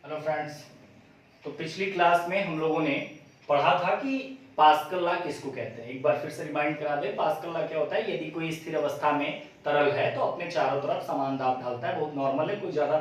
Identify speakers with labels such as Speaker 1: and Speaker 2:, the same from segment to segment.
Speaker 1: Hello friends. तो पिछली class में हम लोगों ने पढ़ा था कि पास्कल लॉ किसको कहते हैं। एक बार फिर से रिमाइंड करा दे। पास्कल लॉ क्या होता है? यदि कोई स्थिर अवस्था में तरल है तो अपने चारों तरफ समान दाब डालता है। बहुत नॉर्मल है, कोई ज्यादा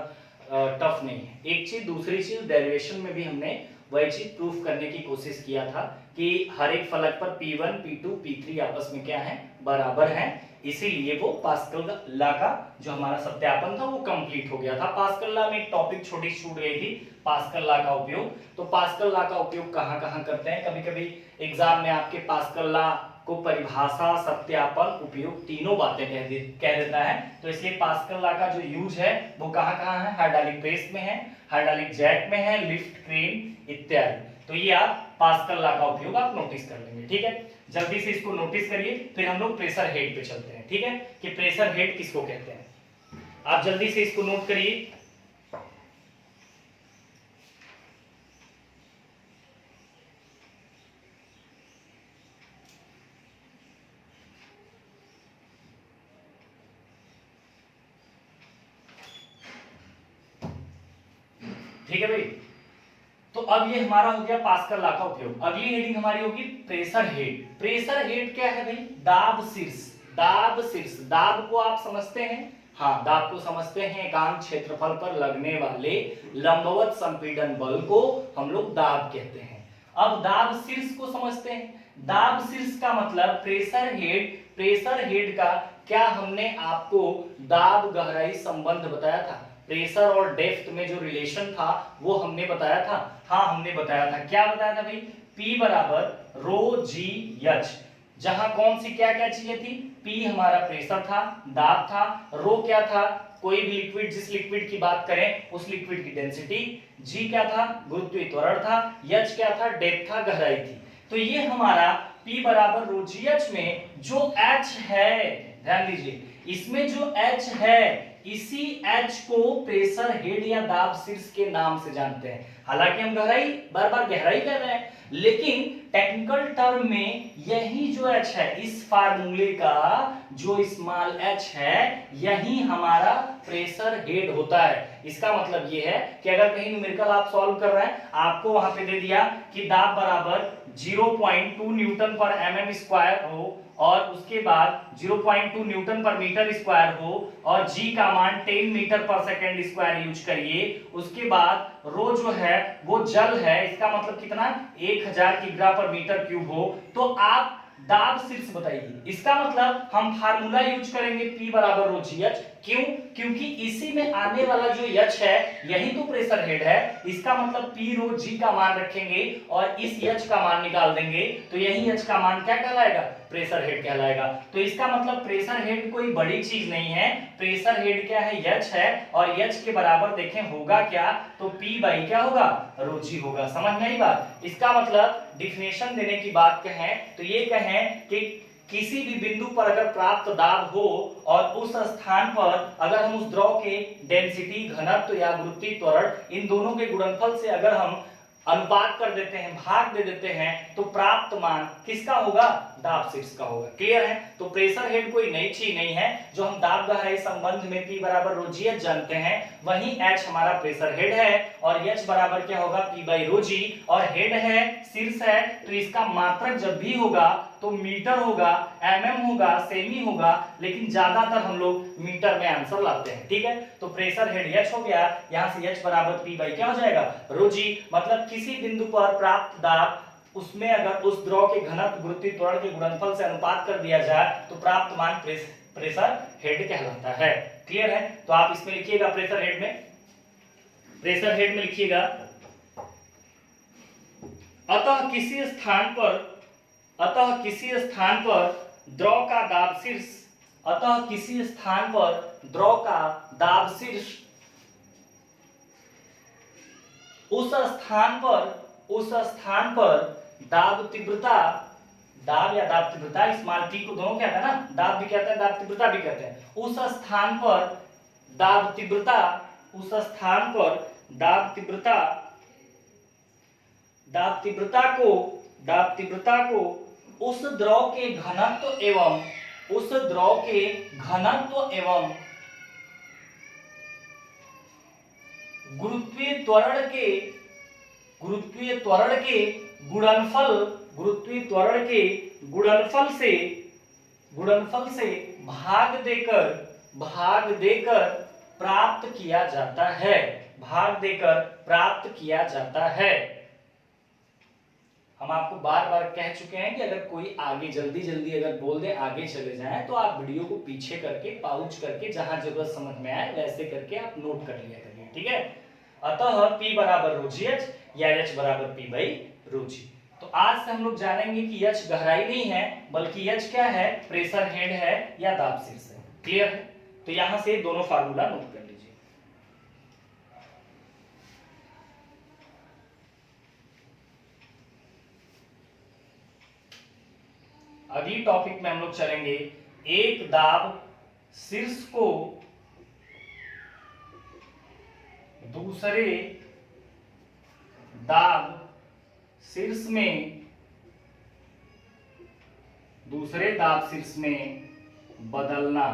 Speaker 1: टफ नहीं है। एक चीज, दूसरी चीज, डेरिवेशन में भी हमने वही चीज प्रूफ करने की कोशिश किया था कि हर एक फलक पर P1, P2, P3 आपस में क्या है? बराबर है। इसीलिए वो पास्कल लॉ का जो हमारा सत्यापन था वो कंप्लीट हो गया था। पास्कल लॉ में एक टॉपिक छोटी छूट गई थी, पास्कल लॉ का उपयोग। तो पास्कल लॉ का उपयोग कहां कहां करते हैं? कभी कभी एग्जाम में आपके पास्कल लॉ को परिभाषा, सत्यापन, उपयोग तीनों बातें कह देता है। तो इसलिए पास्कल लॉ का जो यूज है वो कहां कहां है? हाइड्रोलिक प्रेस में है, हाइड्रोलिक जेट में है, लिफ्ट, क्रेन इत्यादि। तो ये आप पास्कल लॉ का उपयोग आप नोटिस कर लेंगे। ठीक है, जल्दी से इसको नोटिस करिए, फिर हम लोग प्रेशर हेड पे चलते हैं। ठीक है, कि प्रेशर हेड किसको कहते हैं। आप जल्दी से इसको नोट करिए। ठीक है भाई, तो अब ये हमारा हो गया पास्कल लॉ का उपयोग। अगली हेडिंग हमारी होगी प्रेशर हेड। प्रेशर हेड क्या है भाई? दाब शीर्ष। दाब शीर्ष, दाब को आप समझते हैं? हाँ, दाब को समझते हैं। एकांक क्षेत्रफल पर लगने वाले लंबवत संपीड़न बल को हम लोग दाब कहते हैं। अब दाब शीर्ष को समझते हैं। दाब शीर्ष का मतलब प्रेशर हेड। प्रेशर हेड का क्या हमने आपको दाब गहराई संबंध बताया था? प्रेशर और डेप्थ में जो रिलेशन था वो हमने बताया था। हाँ, हमने बताया था। क्या बताया था भाई? P बराबर रो जी एच। जहां कौन सी क्या क्या चीजें थी? P हमारा प्रेशर था, दाब था। रो क्या था? कोई भी लिक्विड, जिस लिक्विड की बात करें उस लिक्विड की डेंसिटी। G क्या था? गुरुत्वीय त्वरण था। H क्या था? डेप्थ था, गहराई थी। तो ये हमारा P बराबर रो जी एच में जो H है, ध्यान दीजिए, इसमें जो H है इसी H को प्रेशर हेड या दाब शीर्ष के नाम से जानते हैं। हालांकि हम गहराई, बार बार गहराई कर रहे हैं, लेकिन टेक्निकल टर्म में यही जो H है, इस फार्मूले का जो स्मॉल h है, यही हमारा प्रेशर हेड होता है। इसका मतलब ये है कि अगर कहीं न्यूमेरिकल आप सॉल्व कर रहे हैं, आपको वहां पे दे दिया कि दाब बराबर 0.2 न्यूटन पर एमएम स्क्वायर हो और उसके बाद 0.2 न्यूटन पर मीटर स्क्वायर हो और g का मान 10 मीटर पर सेकेंड स्क्वायर यूज करिए। उसके बाद रो जो है वो जल है, इसका मतलब कितना? 1000 किग्रा पर मीटर क्यूब हो। तो आप दाब शीर्ष बताइए। इसका मतलब हम फार्मूला यूज करेंगे P बराबर रो जी एच। क्यों? क्योंकि इसी में आने वाला जो H है यही तो प्रेशर हेड है। इसका मतलब P रो G का मान रखेंगे और इस H का मान निकाल देंगे, तो यही H का मान क्या कहलाएगा? प्रेशर हेड कहलाएगा। तो इसका मतलब प्रेशर हेड कोई बड़ी चीज नहीं है। प्रेशर हेड क्या है? H है, और H के बराबर देखें होगा क्या? तो P बाई क्या होगा? रो जी होगा। समझ में आई बात? इसका मतलब डिफिनेशन देने की बात कहें तो ये कहें कि किसी भी बिंदु पर अगर प्राप्त दाब हो और उस स्थान पर अगर हम उस द्रव के डेंसिटी, घनत्व या गुरुत्वीय त्वरण, इन दोनों के गुणनफल से अगर हम अनुपात कर देते हैं, भाग दे देते हैं, तो प्राप्त मान किसका होगा? दाब शीर्ष का होगा। क्लियर है? तो प्रेशर हेड कोई नई चीज नहीं है। जो हम दाब गहराई संबंध में P बराबर रो जी एच जानते हैं, वही H हमारा प्रेशर हेड है और H बराबर क्या होगा? P बाई रो जी। और हेड है, शीर्ष है, तो इसका मात्रक जब भी होगा तो मीटर होगा, mm होगा, सेमी होगा, लेकिन ज्यादातर हम लोग मीटर में आंसर लाते हैं। ठीक है, तो प्रेशर हेड H हो गया। यहां से H बराबर P बाई क्या हो जाएगा? रो जी। मतलब किसी बिंदु पर प्राप्त दाब, उसमें अगर उस द्रव के घनत्व, गुरुत्वीय त्वरण के गुणनफल से अनुपात कर दिया जाए तो प्राप्त मान प्रेशर हेड कहलाता है। क्लियर है? तो आप इसमें लिखिएगा प्रेशर हेड में, प्रेशर हेड में लिखिएगा अतः किसी स्थान पर द्रव का दाब शीर्ष, अतः किसी स्थान पर द्रव का दाब शीर्ष उस स्थान पर दाब तीव्रता, दाब या दाब तीव्रता, स्मॉल टी को दोनों कहते हैं ना, दाब भी कहते हैं, दाब तीव्रता भी कहते हैं। उस स्थान पर दाब तीव्रता, उस स्थान पर दाब तीव्रता, दाब तीव्रता को उस द्रव के घनत्व एवं गुरुत्वीय त्वरण के गुणनफल गुणनफल से भाग देकर प्राप्त किया जाता है। हम आपको बार बार कह चुके हैं कि अगर कोई आगे जल्दी अगर बोल दे आगे चले जाएं तो आप वीडियो को पीछे करके पाउच करके जहां जरूरत समझ में आए वैसे करके आप नोट कर लिया करिए, ठीक है। अतः P बराबर रो जी एच या H बराबर P बाई रो जी। तो आज से हम लोग जानेंगे कि H गहराई नहीं है बल्कि H क्या है, प्रेशर हेड है या दाब शीर्ष है। क्लियर है? तो यहां से दोनों फार्मूला नोट कर लीजिए। अगली टॉपिक में हम लोग चलेंगे एक दाब शीर्ष को दूसरे दाब शीर्ष में बदलना।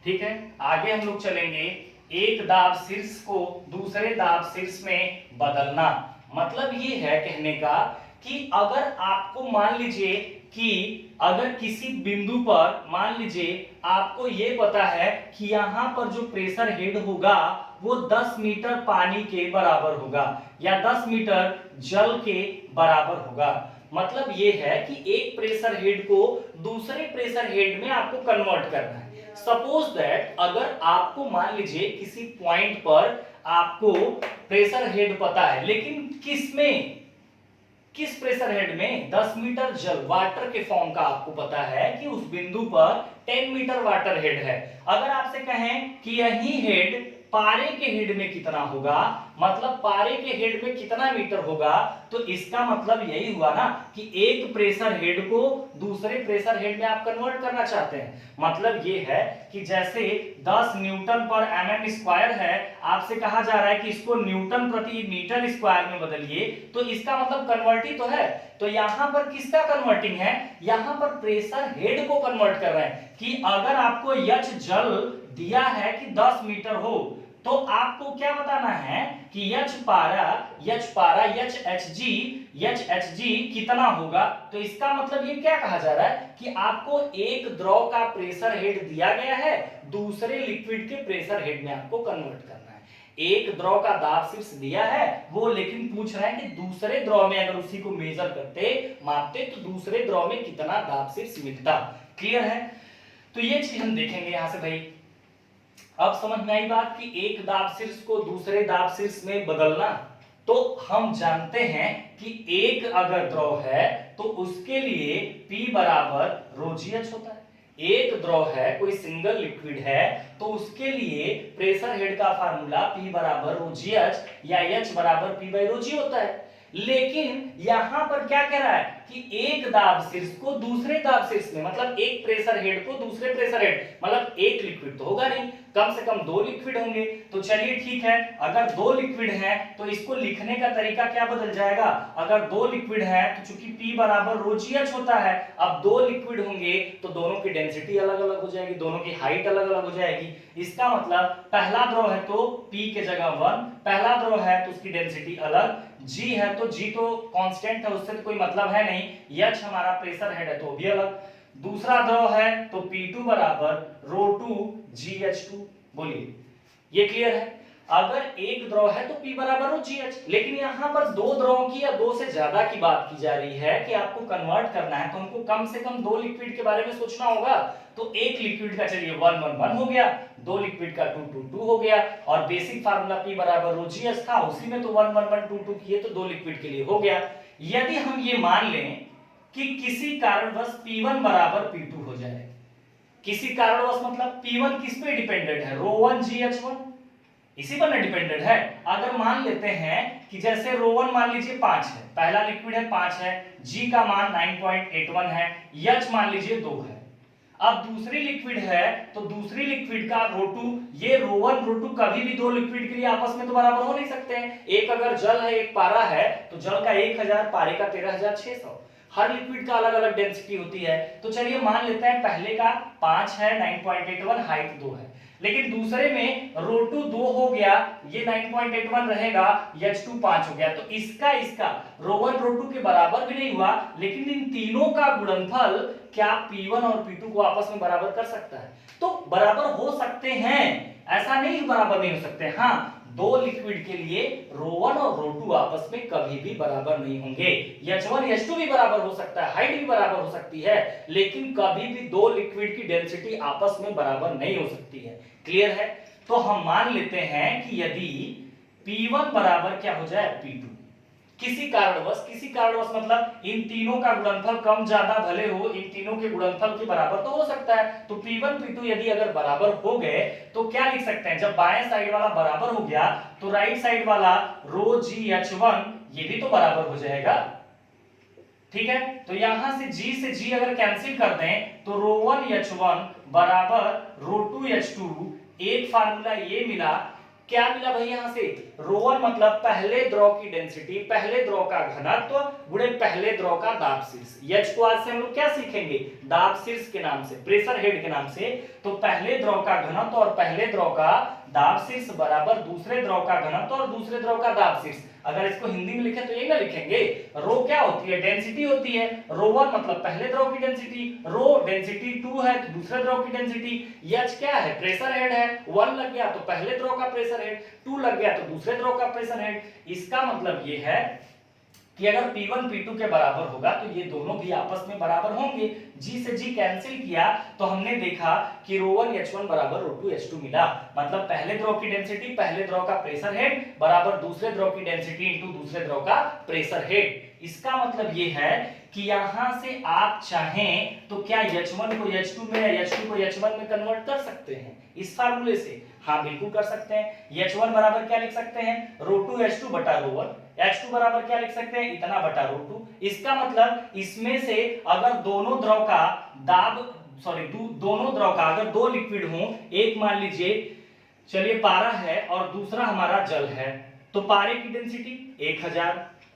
Speaker 1: ठीक है, आगे हम लोग चलेंगे एक दाब शीर्ष को दूसरे दाब शीर्ष में बदलना। मतलब ये है कहने का कि अगर आपको मान लीजिए कि अगर किसी बिंदु पर मान लीजिए आपको ये पता है कि यहां पर जो प्रेशर हेड होगा वो 10 मीटर पानी के बराबर होगा या 10 मीटर जल के बराबर होगा। मतलब ये है कि एक प्रेशर हेड को दूसरे प्रेशर हेड में आपको कन्वर्ट करना है। सपोज दैट अगर आपको मान लीजिए किसी पॉइंट पर आपको प्रेशर हेड पता है, लेकिन किस प्रेशर हेड में 10 मीटर जल वाटर के फॉर्म का आपको पता है कि उस बिंदु पर 10 मीटर वाटर हेड है। अगर आपसे कहें कि यही हेड पारे के हेड में कितना होगा, मतलब पारे के हेड में कितना मीटर होगा, तो इसका मतलब यही हुआ ना कि एक प्रेशर हेड को दूसरे प्रेशर हेड में आप कन्वर्ट करना चाहते हैं। मतलब ये है कि जैसे 10 न्यूटन पर mm स्क्वायर है, आपसे कहा जा रहा है कि इसको न्यूटन प्रति मीटर स्क्वायर में बदलिए, तो इसका मतलब कन्वर्ट ही तो है। तो यहां पर किसका कन्वर्टिंग है, यहां पर प्रेशर हेड को कन्वर्ट कर रहे हैं कि अगर आपको H जल दिया है कि 10 मीटर हो तो आपको क्या बताना है कि H HHG कितना होगा। तो इसका मतलब ये क्या कहा जा रहा है कि आपको एक द्रव का प्रेशर हेड दिया गया है, दूसरे लिक्विड के प्रेशर हेड में आपको कन्वर्ट करना है। एक द्रव का दाब शीर्ष दिया है वो, लेकिन पूछ रहे हैं कि दूसरे द्रव में अगर उसी को मेजर करते मापते तो दूसरे द्रव में कितना दाब शीर्ष मिलता। क्लियर है? तो ये चीज हम देखेंगे यहां से भाई। अब समझ में आई बात कि एक दाब शीर्ष को दूसरे दाब शीर्ष में बदलना। तो हम जानते हैं कि एक अगर द्रव है तो उसके लिए P बराबर रो जी एच होता है। एक द्रव है, कोई सिंगल लिक्विड है, तो उसके लिए प्रेशर हेड का फार्मूला P बराबर रो जी एच या H बराबर P बाई रो जी होता है। लेकिन यहां पर क्या कह रहा है कि एक दाब शीर्ष को दूसरे दाब शीर्ष में, मतलब एक प्रेशर हेड को दूसरे प्रेशर हेड, मतलब एक लिक्विड तो होगा नहीं, कम से कम 2 लिक्विड होंगे। तो चलिए ठीक है, अगर 2 लिक्विड हैं तो इसको लिखने का तरीका क्या बदल जाएगा। अगर 2 लिक्विड है तो चूंकि P बराबर रो जी एच होता है, अब 2 लिक्विड होंगे तो दोनों की डेंसिटी अलग अलग हो जाएगी, दोनों की हाइट अलग अलग हो जाएगी। इसका मतलब पहला द्रव है तो P के जगह 1, पहला द्रव है तो उसकी डेंसिटी अलग, G है तो G तो कांस्टेंट है, उससे तो कोई मतलब है नहीं, H हमारा प्रेशर हेड है तो भी अलग। दूसरा द्रव है तो P2 बराबर रो 2 GH2। बोलिए, ये क्लियर है? अगर एक द्रव है तो P बराबर रो GH, लेकिन यहां पर 2 द्रवों की या 2 से ज्यादा की बात की जा रही है कि आपको कन्वर्ट करना है, तो हमको कम से कम 2 लिक्विड के बारे में सोचना होगा। तो एक लिक्विड का चलिए 1 1 1 हो गया, 2 लिक्विड का 2 2 2 हो गया, और बेसिक फार्मूला P बराबर रो GH था, उसी में तो 1 1 1 2 2 किए तो 2 लिक्विड के लिए हो गया। यदि हम ये मान लें कि किसी कारणवश P1 बराबर P2 हो जाए, किसी कारणवश मतलब P1 किस पे डिपेंडेंट है, रो 1 GH1, इसी पर ना डिपेंडेंट है। अगर मान लेते हैं कि जैसे रो 1 मान लीजिए 5 है, पहला लिक्विड है 5 है, G का मान 9.81 है, H मान लीजिए 2 है। अब दूसरी लिक्विड है तो दूसरी लिक्विड का रो 2, ये रो 1 रो 2 कभी भी 2 लिक्विड के लिए आपस में तो बराबर हो नहीं सकते हैं। एक अगर जल है एक पारा है तो जल का 1000 पारे का 13600, हर लिक्विड का अलग अलग डेंसिटी होती है। तो चलिए मान लेते हैं पहले का 5 है, 9.81, हाइट 2 है, लेकिन दूसरे में रो2 2 हो गया, ये 9.81 रहेगा, H2 5 हो गया। तो इसका रो1 रो2 के बराबर भी नहीं हुआ, लेकिन इन तीनों का गुणनफल क्या P1 और P2 को आपस में बराबर कर सकता है? तो बराबर हो सकते हैं, ऐसा नहीं बराबर नहीं हो सकते। हाँ, दो लिक्विड के लिए रो1 और रो2 आपस में कभी भी बराबर नहीं होंगे। H1 H2 भी बराबर हो सकता है, हाइट भी बराबर हो सकती है, लेकिन कभी भी दो लिक्विड की डेंसिटी आपस में बराबर नहीं हो सकती है। क्लियर है? तो हम मान लेते हैं कि यदि P1 बराबर क्या हो जाए P2, किसी कारणवश मतलब इन तीनों का गुणनफल कम ज्यादा भले हो, इन तीनों के गुणनफल के बराबर तो हो सकता है। तो P1 P2 यदि अगर बराबर हो गए तो क्या लिख सकते हैं? जब बाएं साइड वाला बराबर हो गया तो राइट साइड वाला रो जी H1 ये भी तो बराबर हो जाएगा। ठीक है, तो यहां से G से G अगर कैंसिल कर दें तो रो1 H1 बराबर रो2 H2, एक फार्मूला ये मिला। क्या मिला भाई? यहां से रो1 मतलब पहले द्रव की डेंसिटी, पहले द्रव का घनत्व गुणे पहले द्रव का दाब शीर्ष। H को आज से हम लोग क्या सीखेंगे? दाब शीर्ष के नाम से, प्रेशर हेड के नाम से। तो पहले द्रव का घनत्व और पहले द्रव का दाब शीर्ष बराबर दूसरे द्रव का घनत्व और दूसरे द्रव का दाब शीर्ष। अगर इसको हिंदी में लिखे तो ये ना लिखेंगे, रो क्या होती है? डेंसिटी होती है। रो1 मतलब पहले द्रव की डेंसिटी, रो डेंसिटी 2 है तो दूसरे द्रव की डेंसिटी, H क्या है? प्रेशर हेड है। 1 लग गया तो पहले द्रव का प्रेशर हेड, 2 लग गया तो दूसरे द्रव का प्रेशर हेड। इसका मतलब ये है कि अगर P1 P2 के बराबर होगा तो ये दोनों भी आपस में बराबर होंगे। G से G कैंसिल किया तो हमने देखा कि रो1 H1 बराबर रो2 H2 मिला। मतलब पहले द्रव की डेंसिटी, पहले द्रव का प्रेशर हेड बराबर दूसरे द्रव की डेंसिटी इनटू दूसरे द्रव का प्रेशर हेड। इसका मतलब ये है कि यहां से आप चाहें तो क्या H1 को H2 में या H2 को H1 में कन्वर्ट कर सकते हैं इस फार्मूले से? हाँ, बिल्कुल कर सकते हैं। H1 बराबर क्या लिख सकते हैं? रो2 H2 बटा रो1। H2 बराबर क्या लिख सकते हैं? इतना बटा रो2। इसका मतलब इसमें से अगर दोनों द्रव का दोनों द्रव का अगर दो लिक्विड हो, एक मान लीजिए चलिए पारा है और दूसरा हमारा जल है, तो पारे की डेंसिटी 1000,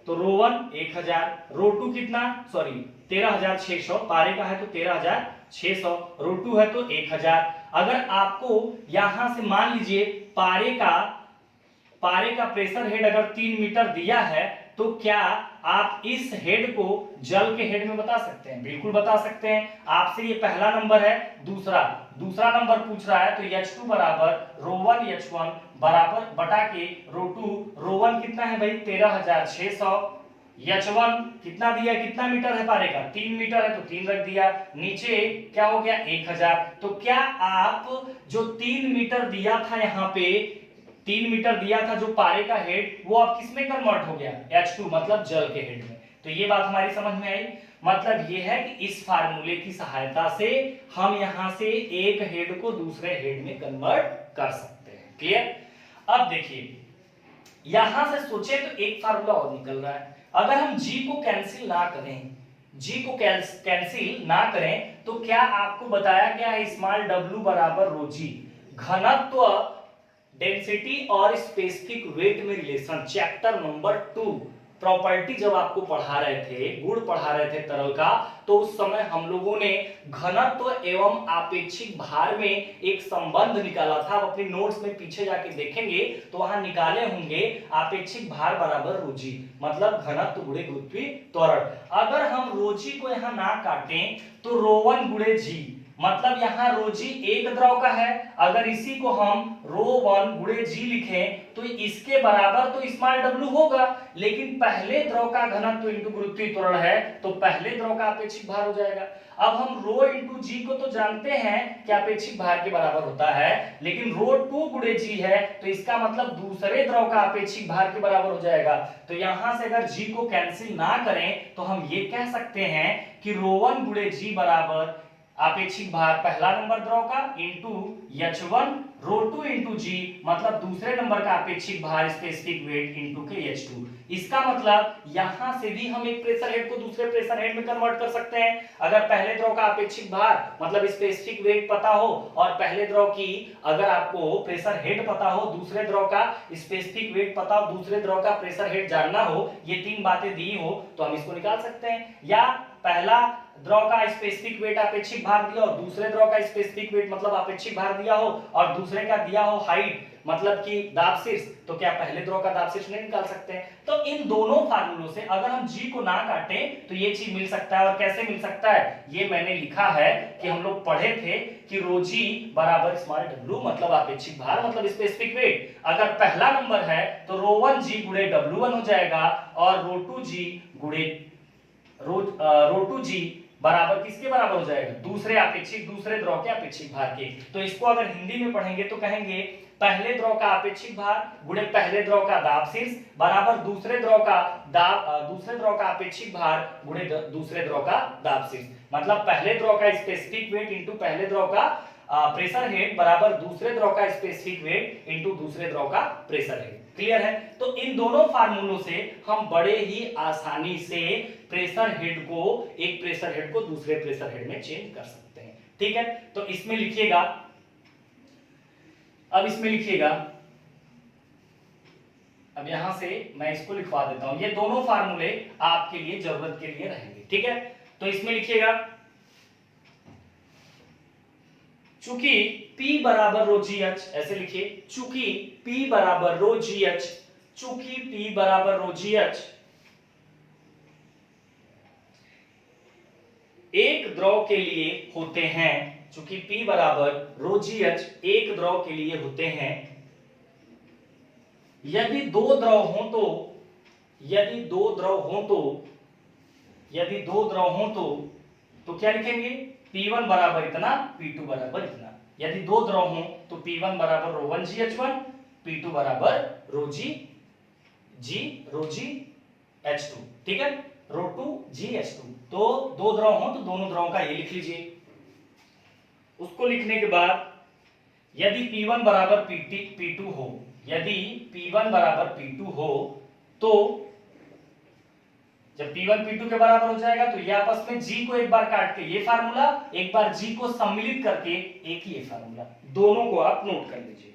Speaker 1: तो रो1 1000, रो2 कितना? 13600, पारे का है तो 13600, रो2 है तो 1000। अगर आपको यहां से मान लीजिए पारे का प्रेशर हेड अगर 3 मीटर दिया है, तो क्या आप इस हेड को जल के हेड में बता सकते हैं? बिल्कुल बता सकते हैं। आपसे ये पहला नंबर है, दूसरा नंबर पूछ रहा है, तो H2 बराबर रो1 H1 बराबर बटा के रो2, रो1 कितना है भाई? 13600, H1 कितना दिया? कितना मीटर है पारे का? 3 मीटर है तो 3 रख दिया, नीचे क्या हो गया? 1000। तो क्या आप जो 3 मीटर दिया था, यहाँ पे 3 मीटर दिया था जो पारे का हेड, वो अब किस में कन्वर्ट हो गया? H2 मतलब जल के हेड में। तो ये बात हमारी समझ में आई। मतलब ये है कि इस फार्मूले की सहायता से हम यहां से एक हेड को दूसरे हेड में कन्वर्ट कर सकते हैं। क्लियर? अब देखिए, यहां से सोचे तो एक फार्मूला और निकल रहा है। अगर हम G को कैंसिल ना करें तो क्या आपको बताया गया है स्मॉल w बराबर रो जी, घनत्व, डेंसिटी और स्पेसिफिक वेट में रिलेशन, चैप्टर नंबर 2 प्रॉपर्टी जब आपको पढ़ा रहे थे, गुण पढ़ा रहे थे तरल का, तो उस समय हम लोगों ने घनत्व एवं आपेक्षिक भार में एक संबंध निकाला था। आप अपनी नोट्स में पीछे जाके देखेंगे तो वहां निकाले होंगे आपेक्षिक भार बराबर रोजी, मतलब घनत्व गुणे गुरुत्वीय त्वरण। अगर हम रोजी को यहां ना काटें तो रो1 गुणे जी, मतलब यहां रोजी एक द्रव का है, अगर इसी को हम रो1 गुणे जी लिखें तो इसके बराबर तो स्मॉल w होगा, लेकिन पहले द्रव का घनत्व इंटू गुरुत्वीय त्वरण है तो पहले द्रव का अपेक्षिक भार हो जाएगा। अब हम रो इंटू जी को तो जानते हैं कि अपेक्षिक भार के बराबर होता है, लेकिन रो2 गुणे जी है तो इसका मतलब दूसरे द्रव का अपेक्षिक भार के बराबर हो जाएगा। तो यहां से अगर जी को कैंसिल ना करें तो हम ये कह सकते हैं कि रो1 गुणे जी बराबर अपेक्षिक भार पहला नंबर द्रव का इंटू H1, रो2 इंटू जी मतलब दूसरे नंबर का अपेक्षिक भार स्पेसिफिक वेट इंटू के H2। इसका मतलब यहां से भी हम एक प्रेशर हेड को दूसरे प्रेशर हेड में कन्वर्ट कर सकते हैं। अगर पहले द्रव का अपेक्षिक भार मतलब स्पेसिफिक वेट पता हो और पहले द्रव की अगर आपको प्रेशर हेड पता हो, दूसरे द्रव का स्पेसिफिक वेट पता हो, दूसरे द्रव का प्रेशर हेड जानना हो, ये तीन बातें दी हो तो हम इसको निकाल सकते हैं। या पहला द्रव का स्पेसिफिक वेट अपेक्षित भार दिया हो, दूसरे द्रव का स्पेसिफिक वेट मतलब अपेक्षित भार दिया हो, और दूसरे का दिया हो हाइट मतलब कि दाब शीर्ष, तो क्या पहले द्रव का दाब शीर्ष नहीं निकाल सकते हैं? तो इन दोनों फार्मूलों से अगर हम जी को ना काटें तो ये चीज मिल सकता है। और कैसे मिल सकता है ये मैंने लिखा है कि हम लोग पढ़े थे कि रो जी बराबर स्मॉल w मतलब अपेक्षित भार मतलब स्पेसिफिक वेट। अगर पहला नंबर है तो रो 1 जी गुणे w1 हो जाएगा, और रो 2 जी गुणे रो 2 जी बराबर किसके बराबर हो जाएगा? दूसरे द्रव के अपेक्षित भार के। तो इसको अगर हिंदी में पढ़ेंगे तो कहेंगे पहले द्रव का अपेक्षित भार गुणे पहले द्रव का दाब शीर्ष बराबर दूसरे द्रव का अपेक्षित भार गुणे दूसरे द्रव का दाब शीर्ष। मतलब पहले द्रव का स्पेसिफिक वेट इनटू पहले द्रव का प्रेशर हेड बराबर दूसरे द्रव का स्पेसिफिक वेट इनटू दूसरे द्रव का प्रेशर हेड। क्लियर है? तो इन दोनों फार्मूलों से हम बड़े ही आसानी से प्रेशर हेड को एक प्रेशर हेड को दूसरे प्रेशर हेड में चेंज कर सकते हैं। ठीक है, तो इसमें लिखिएगा, अब यहां से मैं इसको लिखवा देता हूं, ये दोनों फार्मूले आपके लिए जरूरत के लिए रहेंगे। ठीक है, तो इसमें लिखिएगा चूंकि P बराबर रो जी एच, ऐसे लिखिए चूंकि P बराबर रो जी एच, चूंकि P बराबर रो जी एच एक द्रव के लिए होते हैं, चूंकि P बराबर रो जी एच एक द्रव के लिए होते हैं, यदि दो द्रव हो तो क्या लिखेंगे? P1 बराबर इतना, P2 बराबर इतना। यदि दो द्रव हो तो P1 बराबर रो 1 GH1, P2 बराबर रो जी H2। ठीक है, रो 2 GH2। तो दो द्रव हो तो दोनों द्रवों का ये लिख लीजिए। उसको लिखने के बाद यदि P1 बराबर P2 हो, यदि P1 बराबर P2 हो तो जब P1 P2 के बराबर हो जाएगा तो ये आपस में G को एक बार काट के ये फार्मूला, एक बार G को सम्मिलित करके एक ही ये फार्मूला, दोनों को आप नोट कर लीजिए।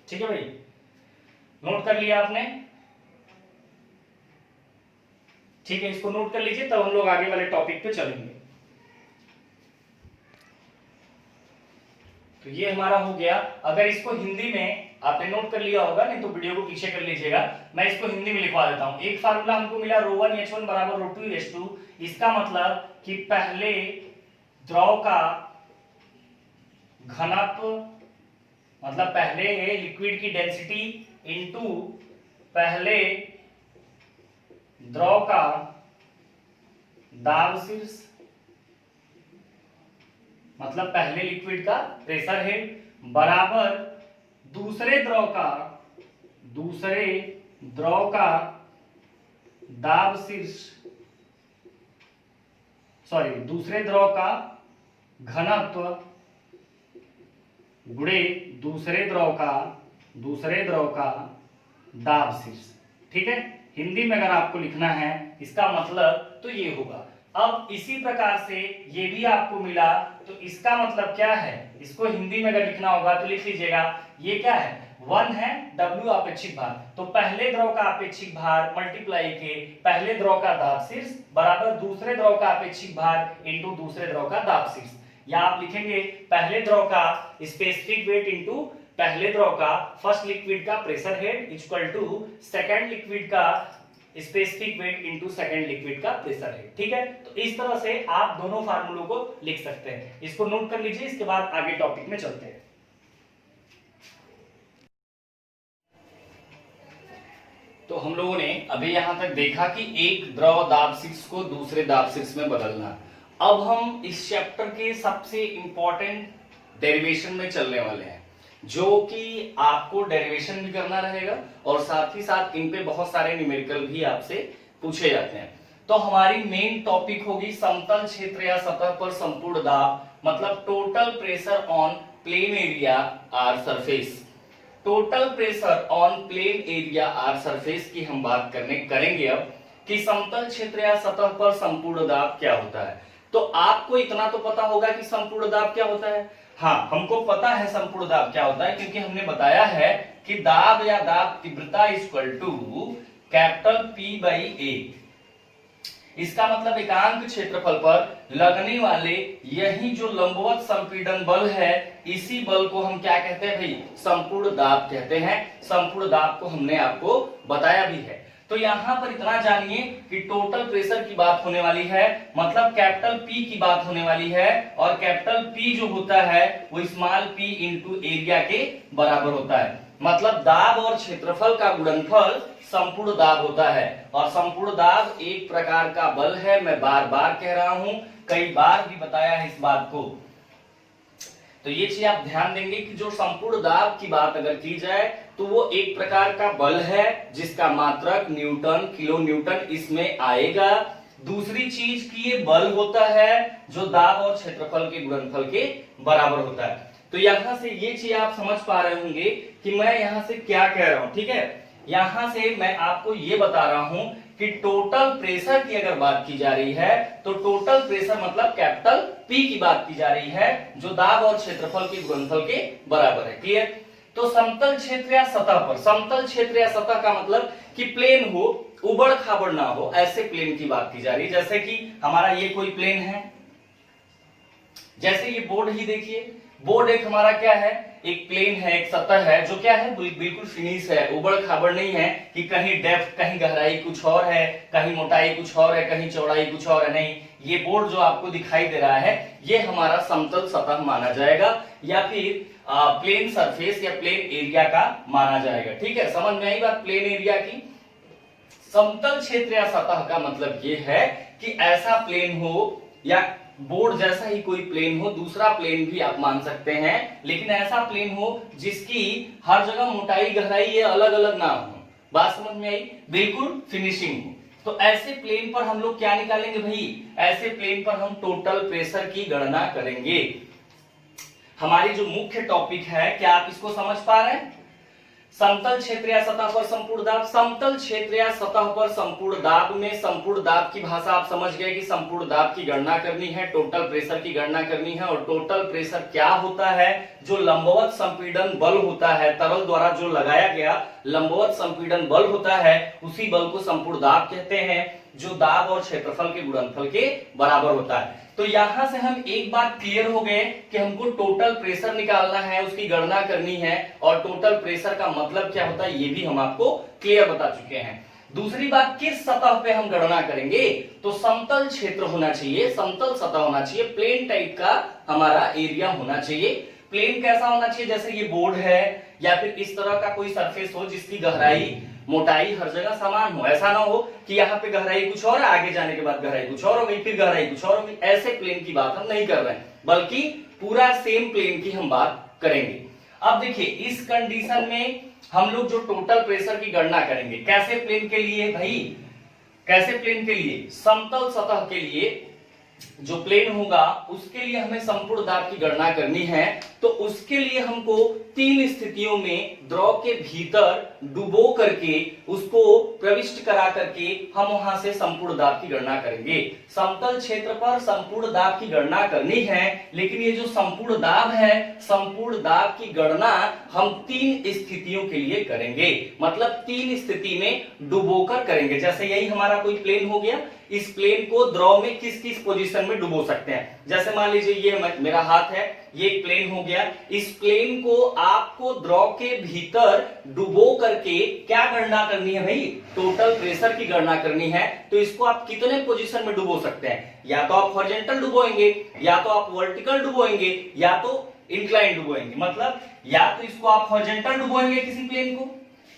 Speaker 1: ठीक है भाई, नोट कर लिया आपने? ठीक है, इसको नोट कर लीजिए, तब हम लोग आगे वाले टॉपिक पे चलेंगे। तो ये हमारा हो गया। अगर इसको हिंदी में आपने नोट कर लिया होगा, नहीं तो वीडियो को पीछे कर लीजिएगा, मैं इसको हिंदी में लिखवा देता हूं। एक फार्मूला हमको मिला रो 1 H1 बराबर रो 2 H2। इसका मतलब कि पहले द्रव का घनत्व मतलब पहले लिक्विड की डेंसिटी इनटू पहले द्रव का दाब शीर्ष मतलब पहले लिक्विड का प्रेशर हेड बराबर दूसरे द्रव का दाब शीर्ष, दूसरे द्रव का घनत्व गुणे दूसरे द्रव का दाब शीर्ष। ठीक है, हिंदी में अगर आपको लिखना है इसका मतलब तो ये होगा। अब इसी प्रकार से ये भी आपको मिला, तो इसका मतलब क्या है? इसको हिंदी में अगर लिखना होगा तो लिख लीजिएगा, ये क्या है? 1 है W अपेक्षित भार, तो पहले द्रव का अपेक्षित भार मल्टीप्लाई के पहले द्रव का दाब शीर्ष बराबर दूसरे द्रव का अपेक्षित भार इनटू दूसरे द्रव का दाब शीर्ष। या आप लिखेंगे पहले द्रव का स्पेसिफिक वेट इनटू पहले द्रव का फर्स्ट लिक्विड का pressure head equal to second liquid का specific weight into second liquid का प्रेशर हेड। ठीक है, तो इस तरह से आप दोनों फार्मूलों को लिख सकते हैं। इसको नोट कर लीजिए, इसके बाद आगे टॉपिक में चलते हैं। तो हम लोगों ने अभी यहां तक देखा कि एक द्रव दाब शीर्ष को दूसरे दाब शीर्ष में बदलना। अब हम इस चैप्टर के सबसे इंपॉर्टेंट डेरिवेशन में चलने वाले हैं, जो कि आपको डेरिवेशन भी करना रहेगा और साथ ही साथ इन पे बहुत सारे न्यूमेरिकल भी आपसे पूछे जाते हैं। तो हमारी मेन टॉपिक होगी समतल क्षेत्र या सतह पर संपूर्ण दाब, मतलब total pressure on plane area or surface. Total pressure on plane area or surface की हम बात करेंगे अब कि समतल क्षेत्र या सतह पर संपूर्ण दाब क्या होता है। तो आपको इतना तो पता होगा कि संपूर्ण दाब क्या होता है। हाँ, हमको पता है संपूर्ण दाब क्या होता है, क्योंकि हमने बताया है कि दाब या दाब तीव्रता equal to capital P by A। इसका मतलब एकांक क्षेत्रफल पर लगने वाले यही जो लंबवत संपीड़न बल है, इसी बल को हम क्या कहते हैं भाई, संपूर्ण दाब कहते हैं। संपूर्ण दाब को हमने आपको बताया भी है। तो यहां पर इतना जानिए कि टोटल प्रेशर की बात होने वाली है, मतलब कैपिटल P की बात होने वाली है, और कैपिटल P जो होता है वो स्मॉल p इंटू एरिया के बराबर होता है। मतलब दाब और क्षेत्रफल का गुणनफल संपूर्ण दाब होता है। और संपूर्ण दाब एक प्रकार का बल है, मैं बार बार कह रहा हूं, कई बार भी बताया है इस बात को। तो ये चीज आप ध्यान देंगे कि जो संपूर्ण दाब की बात अगर की जाए तो वो एक प्रकार का बल है जिसका मात्रक न्यूटन, किलो न्यूटन इसमें आएगा। दूसरी चीज की ये बल होता है जो दाब और क्षेत्रफल के गुणनफल के बराबर होता है। तो यहां से ये चीज आप समझ पा रहे होंगे कि मैं यहां से क्या कह रहा हूं, ठीक है। यहां से मैं आपको ये बता रहा हूं कि टोटल प्रेशर की अगर बात की जा रही है तो टोटल प्रेशर मतलब कैपिटल P की बात की जा रही है, जो दाब और क्षेत्रफल के गुणनफल के बराबर है। क्लियर। तो समतल क्षेत्र या सतह पर, समतल क्षेत्र या सतह का मतलब कि प्लेन हो, उबड़ खाबड़ ना हो, ऐसे प्लेन की बात की जा रही है। जैसे कि हमारा ये कोई प्लेन है, जैसे ये बोर्ड ही देखिए, बोर्ड एक हमारा क्या है, एक प्लेन है, एक सतह है जो क्या है, बिल्कुल फिनिश है, उबड़ खाबड़ नहीं है कि कहीं डेप्थ, कहीं गहराई कुछ और है, कहीं मोटाई कुछ और है, कहीं चौड़ाई कुछ और है। नहीं, ये बोर्ड जो आपको दिखाई दे रहा है ये हमारा समतल सतह माना जाएगा, या फिर प्लेन सरफेस या प्लेन एरिया का माना जाएगा। ठीक है, समझ में आई बात प्लेन एरिया की। समतल क्षेत्र या सतह का मतलब ये है कि ऐसा प्लेन हो, या बोर्ड जैसा ही कोई प्लेन हो, दूसरा प्लेन भी आप मान सकते हैं, लेकिन ऐसा प्लेन हो जिसकी हर जगह मोटाई गहराई ये अलग अलग ना हो। बात समझ में आई, बिल्कुल फिनिशिंग हो। तो ऐसे प्लेन पर हम लोग क्या निकालेंगे भाई, ऐसे प्लेन पर हम टोटल प्रेशर की गणना करेंगे। हमारी जो मुख्य टॉपिक है, क्या आप इसको समझ पा रहे हैं। समतल क्षेत्र या सतह पर संपूर्ण दाब, समतल क्षेत्र या सतह पर संपूर्ण दाब में संपूर्ण दाब की भाषा आप समझ गए कि संपूर्ण दाब की गणना करनी है, टोटल प्रेशर की गणना करनी है। और टोटल प्रेशर क्या होता है, जो लंबवत संपीड़न बल होता है, तरल द्वारा जो लगाया गया लंबवत संपीड़न बल होता है, उसी बल को संपूर्ण दाब कहते हैं, जो दाब और क्षेत्रफल के गुणनफल के बराबर होता है। तो यहां से हम एक बात क्लियर हो गए कि हमको टोटल प्रेशर निकालना है, उसकी गणना करनी है, और टोटल प्रेशर का मतलब क्या होता है ये भी हम आपको क्लियर बता चुके हैं। दूसरी बात, किस सतह पे हम गणना करेंगे, तो समतल क्षेत्र होना चाहिए, समतल सतह होना चाहिए, प्लेन टाइप का हमारा एरिया होना चाहिए। प्लेन कैसा होना चाहिए, जैसे ये बोर्ड है, या फिर इस तरह का कोई सरफेस हो जिसकी गहराई मोटाई हर जगह समान हो। ऐसा ना हो कि यहाँ पे गहराई कुछ और है, आगे जाने के बाद गहराई कुछ और हो गई, फिर गहराई कुछ और हो गई। ऐसे प्लेन की बात हम नहीं कर रहे हैं, बल्कि पूरा सेम प्लेन की हम बात करेंगे। अब देखिए, इस कंडीशन में हम लोग जो टोटल प्रेशर की गणना करेंगे, कैसे प्लेन के लिए भाई, कैसे प्लेन के लिए, समतल सतह के लिए जो प्लेन होगा उसके लिए हमें संपूर्ण दाब की गणना करनी है। तो उसके लिए हमको तीन स्थितियों में द्रव के भीतर डुबो करके उसको प्रविष्ट करा करके हम वहां से संपूर्ण दाब की गणना करेंगे। समतल क्षेत्र पर संपूर्ण दाब की गणना करनी है, लेकिन ये जो संपूर्ण दाब है, संपूर्ण दाब की गणना हम तीन स्थितियों के लिए करेंगे, मतलब तीन स्थिति में डुबोकर करेंगे। जैसे यही हमारा कोई प्लेन हो गया, इस प्लेन को द्रव में किस किस पोजीशन में डुबो सकते हैं। जैसे मान लीजिए ये मेरा हाथ है, ये एक प्लेन हो गया, इस प्लेन को आपको द्रव के भीतर डुबो करके क्या गणना करनी है भाई, टोटल प्रेशर की गणना करनी है। तो इसको आप कितने पोजीशन में डुबो सकते हैं, या तो आप हॉरिजॉन्टल डुबोएंगे, या तो आप वर्टिकल डुबोएंगे, या तो इंक्लाइन डुबोएंगे। मतलब या तो इसको आप हॉरिजॉन्टल डुबोएंगे किसी प्लेन को,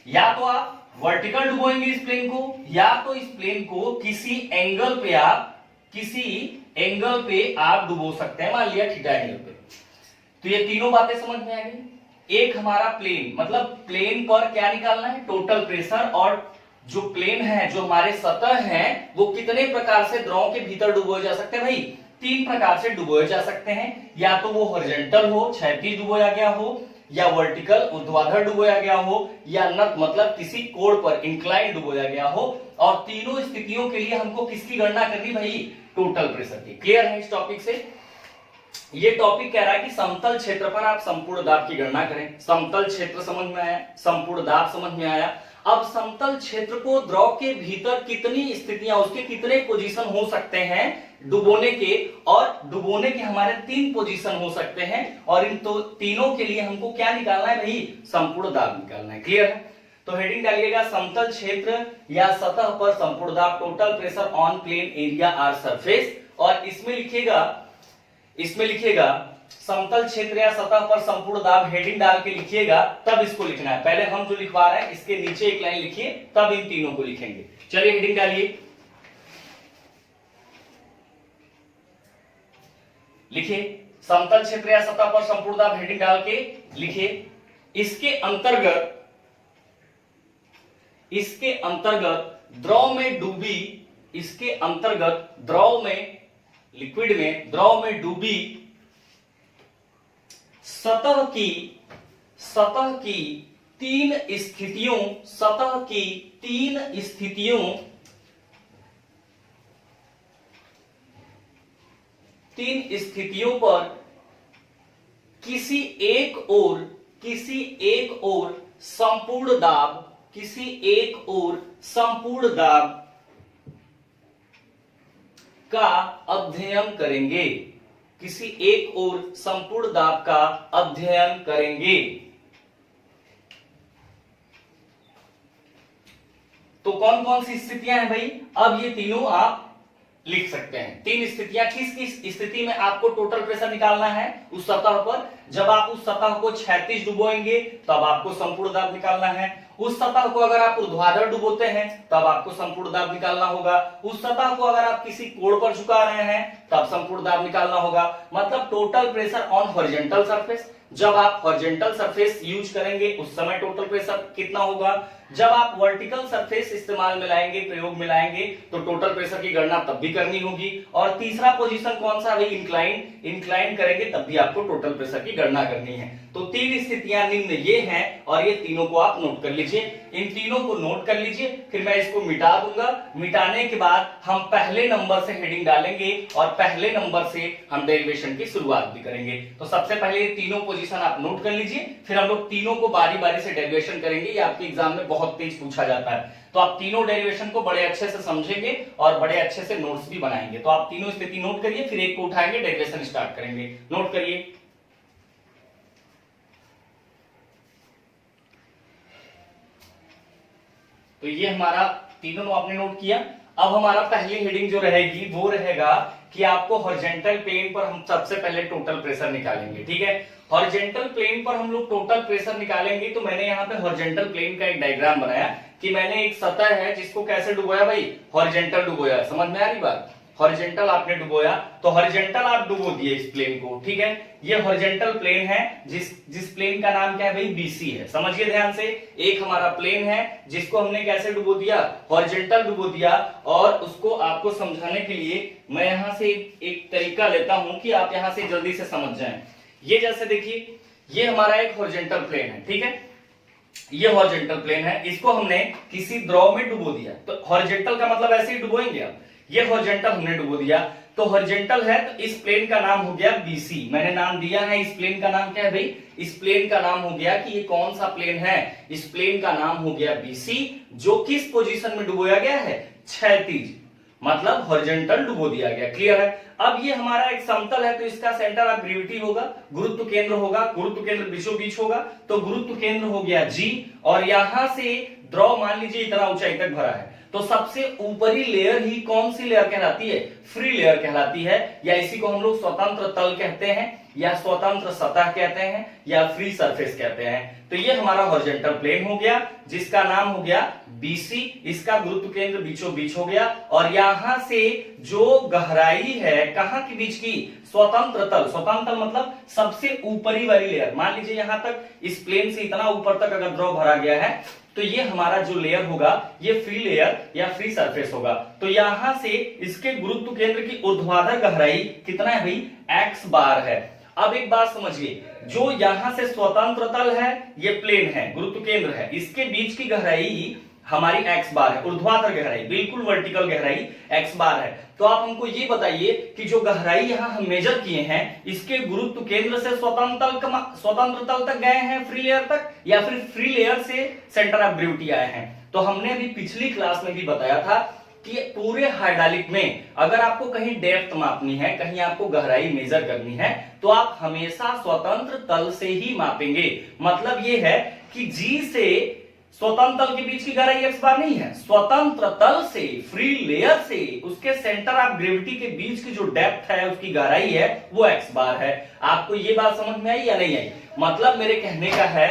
Speaker 1: या तो आप वर्टिकल डुबोएंगे इस प्लेन को, या तो इस प्लेन को किसी एंगल पे आप डुबो सकते हैं, मान लिया थीटा एंगल पे। तो ये तीनों बातें समझ में आ गई। एक हमारा प्लेन, मतलब प्लेन पर क्या निकालना है, टोटल प्रेशर, और जो प्लेन है, जो हमारे सतह है, वो कितने प्रकार से द्रव के भीतर डुबोए जा सकते हैं भाई, तीन प्रकार से डुबोए जा सकते हैं। या तो वो हॉरिजॉन्टल हो, क्षैतिज डुबोया गया हो, या वर्टिकल ऊर्ध्वाधर डुबोया गया हो, या नत मतलब किसी कोण पर इंक्लाइन डुबोया गया हो, और तीनों स्थितियों के लिए हमको किसकी गणना करनी भाई? टोटल प्रेशर की। क्लियर है इस टॉपिक से? ये टॉपिक कह रहा है कि समतल क्षेत्र पर आप संपूर्ण दाब की गणना करें। समतल क्षेत्र समझ में आया, संपूर्ण दाब समझ में आया। अब समतल क्षेत्र को द्रव के भीतर कितनी स्थितियां, उसके कितने पोजीशन हो सकते हैं डुबोने के, और डुबोने के हमारे 3 पोजीशन हो सकते हैं, और इन तो तीनों के लिए हमको क्या निकालना है भाई? संपूर्ण दाब निकालना है। क्लियर है? तो हेडिंग डालिएगा समतल क्षेत्र या सतह पर संपूर्ण दाब, total pressure on plane area or surface, और इसमें लिखिएगा समतल क्षेत्र या सतह पर संपूर्ण दाब, हेडिंग डाल के लिखिएगा, तब इसको लिखना है। पहले हम जो लिखवा रहे हैं इसके नीचे एक लाइन लिखिए, तब इन तीनों को लिखेंगे। चलिए हेडिंग डालिए, लिखिए समतल क्षेत्र या सतह पर संपूर्ण दाब, हेडिंग डाल के लिखिए। इसके अंतर्गत द्रव में डूबी, इसके अंतर्गत द्रव में, लिक्विड में, द्रव में डूबी सतह की 3 स्थितियों, सतह की 3 स्थितियों पर किसी एक ओर संपूर्ण दाब का अध्ययन करेंगे, किसी एक ओर संपूर्ण दाब का अध्ययन करेंगे। तो कौन कौन सी स्थितियां हैं भाई? अब ये तीनों आप लिख सकते हैं। 3 स्थितियां, किस किस स्थिति में आपको टोटल प्रेशर निकालना है उस सतह पर? जब आप उस सतह को क्षैतिज डुबोएंगे तब आपको संपूर्ण दाब निकालना है। उस सतह को अगर आप ऊर्ध्वाधर डुबोते हैं तब आपको संपूर्ण दाब निकालना होगा। उस सतह को अगर आप किसी कोण पर झुका रहे हैं तब संपूर्ण दाब निकालना होगा। मतलब total pressure on horizontal surface, जब आप हॉरिजॉन्टल सरफेस यूज करेंगे उस समय टोटल प्रेशर कितना होगा। जब आप वर्टिकल सरफेस इस्तेमाल में लाएंगे, प्रयोग में लाएंगे, तो टोटल प्रेशर की गणना तब भी करनी होगी। और तीसरा पोजीशन कौन सा है? इंक्लाइन करेंगे तब भी आपको टोटल प्रेशर की गणना करनी है। तो 3 स्थितियां निम्न ये हैं, और ये तीनों को आप नोट कर लीजिए। इन तीनों को नोट कर लीजिए, फिर मैं इसको मिटा दूंगा। मिटाने के बाद हम पहले नंबर से हेडिंग डालेंगे और पहले नंबर से हम डेरिवेशन की शुरुआत भी करेंगे। तो सबसे पहले ये तीनों पोजीशन आप नोट कर लीजिए, फिर हम लोग तीनों को बारी बारी से डेरिवेशन करेंगे। ये आपके एग्जाम में बहुत तेज पूछा जाता है। तो आप तीनों डेरिवेशन को बड़े अच्छे से समझेंगे और बड़े अच्छे से नोट्स भी बनाएंगे। तो आप तीनों स्थिति नोट करिए, फिर एक को उठाएंगे, डेरिवेशन स्टार्ट करेंगे। नोट करिए। तो ये हमारा तीनों आपने नोट किया। अब हमारा पहली हेडिंग जो रहेगी वो रहेगा कि आपको हॉरिजॉन्टल प्लेन पर हम सबसे पहले टोटल प्रेशर निकालेंगे। ठीक है, हॉरिजॉन्टल प्लेन पर हम लोग टोटल प्रेशर निकालेंगे। तो मैंने यहाँ पे हॉरिजॉन्टल प्लेन का एक डायग्राम बनाया कि मैंने एक सतह है जिसको कैसे डुबोया भाई? हॉरिजॉन्टल डुबोया। समझ में आ रही बात? हॉरिजॉन्टल आपने डुबोया, तो हॉरिजॉन्टल आप डुबो दिए इस प्लेन को। ठीक है, ये हॉरिजॉन्टल प्लेन है, जिस प्लेन का नाम क्या है भाई? बीसी है। समझिए ध्यान से, एक हमारा प्लेन है जिसको हमने कैसे डुबो दिया? हॉरिजॉन्टल डुबो दिया। और उसको आपको समझाने के लिए मैं यहां से एक तरीका लेता हूं कि आप यहां से जल्दी से समझ जाएं। ये जैसे देखिए, ये हमारा एक हॉरिजॉन्टल प्लेन है। ठीक है, ये हॉरिजॉन्टल प्लेन है, इसको हमने किसी द्रव में डुबो दिया। तो हॉरिजॉन्टल का मतलब ऐसे ही डुबोएंगे आप। ये हॉरिजॉन्टल हमने डुबो दिया, तो हॉरिजॉन्टल है, तो इस प्लेन का नाम हो गया बीसी। मैंने नाम दिया है, इस प्लेन का नाम क्या है भाई? इस प्लेन का नाम हो गया कि ये कौन सा प्लेन है? इस प्लेन का नाम हो गया बीसी, जो किस पोजीशन में डुबोया गया है? क्षैतिज, मतलब हॉरिजॉन्टल डुबो दिया गया। क्लियर है? अब ये हमारा एक समतल है, तो इसका सेंटर ऑफ ग्रेविटी होगा, गुरुत्व केंद्र होगा, गुरुत्व केंद्र बीचों बीच होगा, तो गुरुत्व केंद्र हो गया जी। और यहां से द्रव मान लीजिए इतना ऊंचाई तक भरा है, तो सबसे ऊपरी लेयर ही कौन सी लेयर कहलाती है? फ्री लेयर कहलाती है, या इसी को हम लोग स्वतंत्र तल कहते हैं, या स्वतंत्र सतह कहते हैं, या फ्री सरफेस कहते हैं। तो ये हमारा हॉरिजॉन्टल प्लेन हो गया जिसका नाम हो गया बीसी, इसका गुरुत्व केंद्र बीचों बीच हो गया। और यहां से जो गहराई है कहां के बीच की? स्वतंत्र तल। स्वतंत्र मतलब सबसे ऊपरी वाली लेयर। मान लीजिए यहां तक इस प्लेन से इतना ऊपर तक अगर द्रव भरा गया है, तो ये हमारा जो लेयर होगा ये फ्री लेयर या फ्री सरफेस होगा। तो यहां से इसके गुरुत्व केंद्र की ऊर्ध्वाधर गहराई कितना है भाई? x बार है। अब एक बात समझिए, जो यहां से स्वतंत्र तल है, ये प्लेन है, गुरुत्व केंद्र है, इसके बीच की गहराई हमारी x बार है, ऊर्ध्वाधर गहराई, बिल्कुल वर्टिकल गहराई x बार है। तो आप हमको ये बताइए कि जो गहराई यहां हम मेजर किए हैं, इसके गुरुत्व केंद्र से स्वतंत्र तल तक गए हैं, फ्री लेयर तक, या फिर फ्री लेयर से सेंटर ऑफ ग्रेविटी आए हैं। तो हमने अभी पिछली क्लास में भी बताया था कि पूरे हाइड्रोलिक में अगर आपको कहीं डेप्थ मापनी है, कहीं आपको गहराई मेजर करनी है, तो आप हमेशा स्वतंत्र तल से ही मापेंगे। मतलब ये है कि जी से स्वतंत्र तल के बीच की गहराई x बार नहीं है, स्वतंत्र तल से, फ्री लेयर से उसके सेंटर ऑफ ग्रेविटी के बीच की जो डेप्थ है, उसकी गहराई है, वो x बार है। आपको ये बात समझ में आई या नहीं आई? मतलब मेरे कहने का है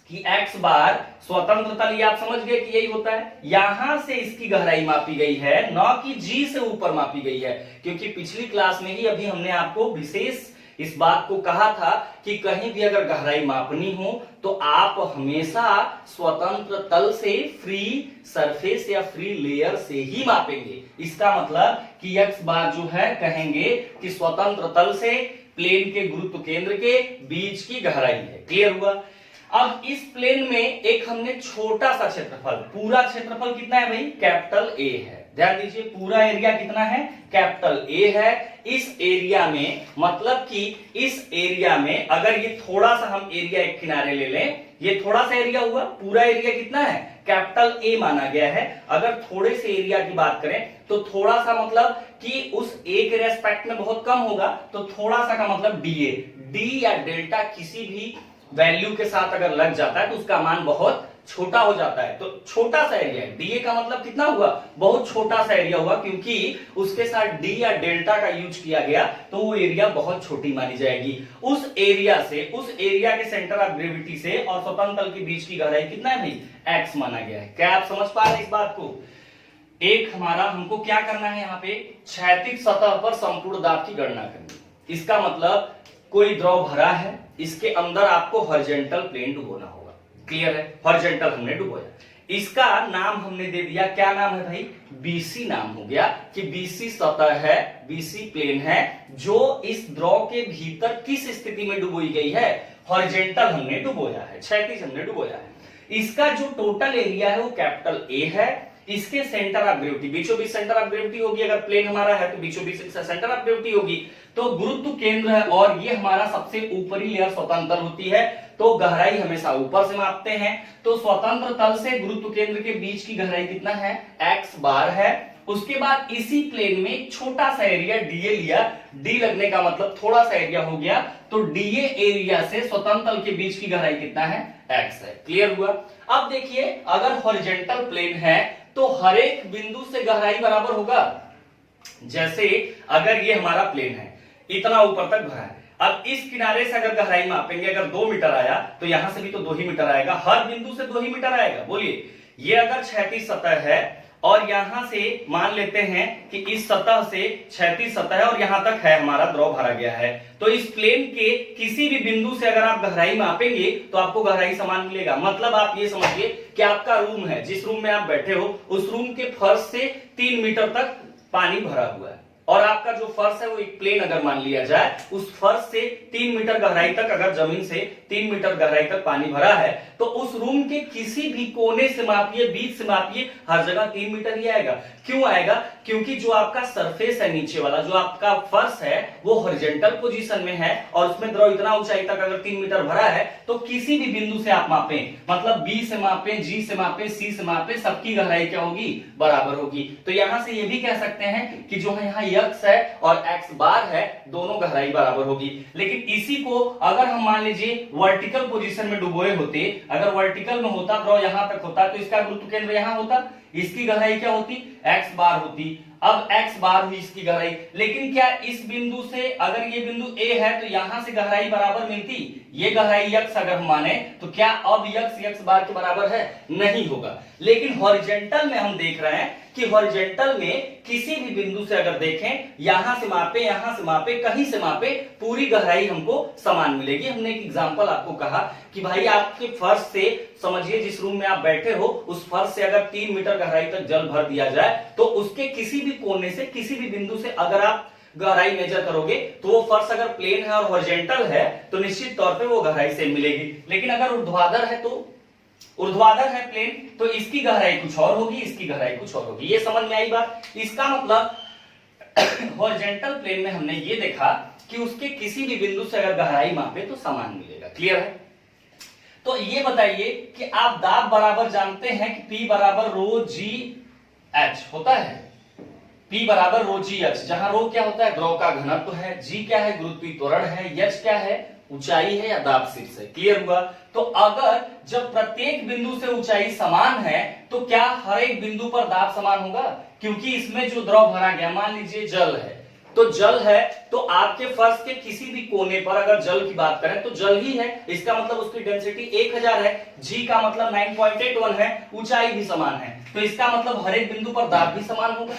Speaker 1: कि x बार स्वतंत्र तल, ये आप समझ गए कि यही होता है, यहां से इसकी गहराई मापी गई है, न कि g से ऊपर मापी गई है। क्योंकि पिछली क्लास में ही अभी हमने आपको विशेष इस बात को कहा था कि कहीं भी अगर गहराई मापनी हो तो आप हमेशा स्वतंत्र तल से, फ्री सरफेस या फ्री लेयर से ही मापेंगे। इसका मतलब कि x बार जो है, कहेंगे कि स्वतंत्र तल से प्लेन के गुरुत्व केंद्र के बीच की गहराई है। क्लियर हुआ? अब इस प्लेन में एक हमने छोटा सा क्षेत्रफल, पूरा क्षेत्रफल कितना है भाई? कैपिटल A है। ध्यान दीजिए, पूरा एरिया कितना है? कैपिटल A है। इस एरिया में, मतलब कि इस एरिया में अगर ये थोड़ा सा हम एरिया एक किनारे ले लें, ये थोड़ा सा एरिया हुआ, पूरा एरिया कितना है? कैपिटल A माना गया है। अगर थोड़े से एरिया की बात करें तो थोड़ा सा मतलब कि उस A के रेस्पेक्ट में बहुत कम होगा, तो थोड़ा सा का मतलब DA, D या डेल्टा किसी भी वैल्यू के साथ अगर लग जाता है तो उसका मान बहुत छोटा हो जाता है। तो छोटा सा एरिया है, डीए का मतलब कितना हुआ? बहुत छोटा सा एरिया हुआ, क्योंकि उसके साथ डी या डेल्टा का यूज किया गया तो वो एरिया बहुत छोटी मानी जाएगी। उस एरिया से, उस एरिया के सेंटर ऑफ ग्रेविटी से और स्वतंत्र तल के बीच की गहराई कितना है भाई? एक्स माना गया है। क्या आप समझ पा रहे हैं इस बात को? एक हमारा, हमको क्या करना है यहाँ पे? क्षैतिज सतह पर संपूर्ण दाब की गणना करनी। इसका मतलब कोई द्रव भरा है, इसके अंदर आपको हॉरिजॉन्टल प्लेन डुबोना होगा। क्लियर है? हॉरिजॉन्टल हमने डुबोया, इसका नाम हमने दे दिया, क्या नाम है भाई? बीसी नाम हो गया कि बीसी सतह है, बीसी प्लेन है, जो इस द्रव के भीतर किस स्थिति में डुबोई गई है? हॉरिजॉन्टल हमने डुबोया है, क्षैतिज हमने डुबोया है। इसका जो टोटल एरिया है वो कैपिटल ए है। इसके सेंटर ऑफ ग्रेविटी, बीचों बीच सेंटर ऑफ ग्रेविटी होगी, अगर प्लेन हमारा है तो बीचों बीच सेंटर ऑफ ग्रेविटी होगी। तो गुरुत्व केंद्र है और ये हमारा सबसे ऊपरी लेयर स्वतंत्र होती है, तो गहराई हमेशा ऊपर से मापते हैं। तो स्वतंत्र तल से गुरुत्व केंद्र के बीच की गहराई कितना है? x बार है। उसके बाद इसी प्लेन में छोटा सा एरिया डीए लिया, डी लगने का मतलब थोड़ा सा एरिया हो गया, तो डीए एरिया से स्वतंत्र तल के बीच की गहराई कितना है? x है। क्लियर हुआ? अब देखिए, अगर हॉरिजॉन्टल प्लेन है तो हर एक बिंदु से गहराई बराबर होगा। जैसे अगर ये हमारा प्लेन है, इतना ऊपर तक भरा है, अब इस किनारे से अगर गहराई मापेंगे, अगर 2 मीटर आया तो यहां से भी तो 2 ही मीटर आएगा, हर बिंदु से 2 ही मीटर आएगा। बोलिए, ये अगर क्षैतिज सतह है और यहां से मान लेते हैं कि इस सतह से क्षैतिज सतह है और यहां तक है हमारा द्रव भरा गया है, तो इस प्लेन के किसी भी बिंदु से अगर आप गहराई मापेंगे तो आपको गहराई समान मिलेगा। मतलब आप ये समझिए कि आपका रूम है, जिस रूम में आप बैठे हो उस रूम के फर्श से 3 मीटर तक पानी भरा हुआ है, और आपका जो फर्श है वो एक प्लेन अगर मान लिया जाए, उस फर्श से 3 मीटर गहराई तक, अगर जमीन से 3 मीटर गहराई तक पानी भरा है, तो उस रूम के किसी भी कोने से मापिए, बीच से मापिए, हर जगह 3 मीटर ही आएगा। क्यों आएगा? क्योंकि जो आपका सरफेस है, नीचे वाला जो आपका फर्श है, वो हॉरिजॉन्टल पोजीशन में है और उसमें द्रव इतना ऊंचाई तक अगर 3 मीटर भरा है, तो किसी भी बिंदु से आप मापें, मतलब बी से मापें, जी से मापें, सी से मापें, सबकी गहराई क्या होगी? बराबर होगी। तो यहां से ये भी कह सकते हैं कि जो है यहाँ x है और x बार है, दोनों गहराई बराबर होगी। लेकिन इसी को अगर हम मान लीजिए वर्टिकल पोजीशन में डुबोए होते, अगर वर्टिकल में होता, द्रव यहां तक होता, तो इसका गुरुत्व केंद्र यहां होता, इसकी गहराई क्या होती? x बार होती। अब x बार हुई इसकी गहराई, लेकिन क्या इस बिंदु से, अगर ये बिंदु A है तो यहां से गहराई बराबर मिलती? ये गहराई x अगर हम माने तो क्या अब x बार के बराबर है? नहीं होगा। लेकिन हॉरिजॉन्टल में हम देख रहे हैं कि हॉरिजॉन्टल में किसी भी बिंदु से अगर देखें, यहां से मापे, यहां से मापे, कहीं से मापे, पूरी गहराई हमको समान मिलेगी। हमने एक एग्जांपल आपको कहा कि भाई आपके फर्श से, समझिए जिस रूम में आप बैठे हो उस फर्श से अगर 3 मीटर गहराई तक जल भर दिया जाए, तो उसके किसी भी कोने से, किसी भी बिंदु से अगर आप गहराई मेजर करोगे तो वो फर्श अगर प्लेन है और हॉरिजॉन्टल है तो निश्चित तौर पे वो गहराई सेम मिलेगी, लेकिन अगर ऊर्ध्वाधर है तो ऊर्ध्वाधर है प्लेन तो इसकी गहराई कुछ और होगी, इसकी गहराई कुछ और होगी। ये समझ में आई बात। इसका मतलब हॉरिजॉन्टल प्लेन में हमने ये देखा कि उसके किसी भी बिंदु से अगर गहराई मापे तो समान मिलेगा। क्लियर है? तो ये बताइए कि आप दाब बराबर जानते हैं कि P बराबर रो जी एच होता है। P बराबर रो जी एच, जहां रो क्या होता है, द्रव का घनत्व है, जी क्या है, गुरुत्वीय त्वरण है, एच क्या है, ऊंचाई है या दाब शीर्ष है। क्लियर हुआ? तो अगर जब प्रत्येक बिंदु से ऊंचाई समान है तो क्या हर एक बिंदु पर दाब समान होगा? क्योंकि इसमें जो द्रव भरा गया, मान लीजिए जल है, तो जल है तो आपके फर्श के किसी भी कोने पर अगर जल की बात करें तो जल ही है, इसका मतलब उसकी डेंसिटी 1000 है, जी का मतलब 9.81 है, ऊंचाई भी समान है, तो इसका मतलब हर एक बिंदु पर दाब भी समान होगा।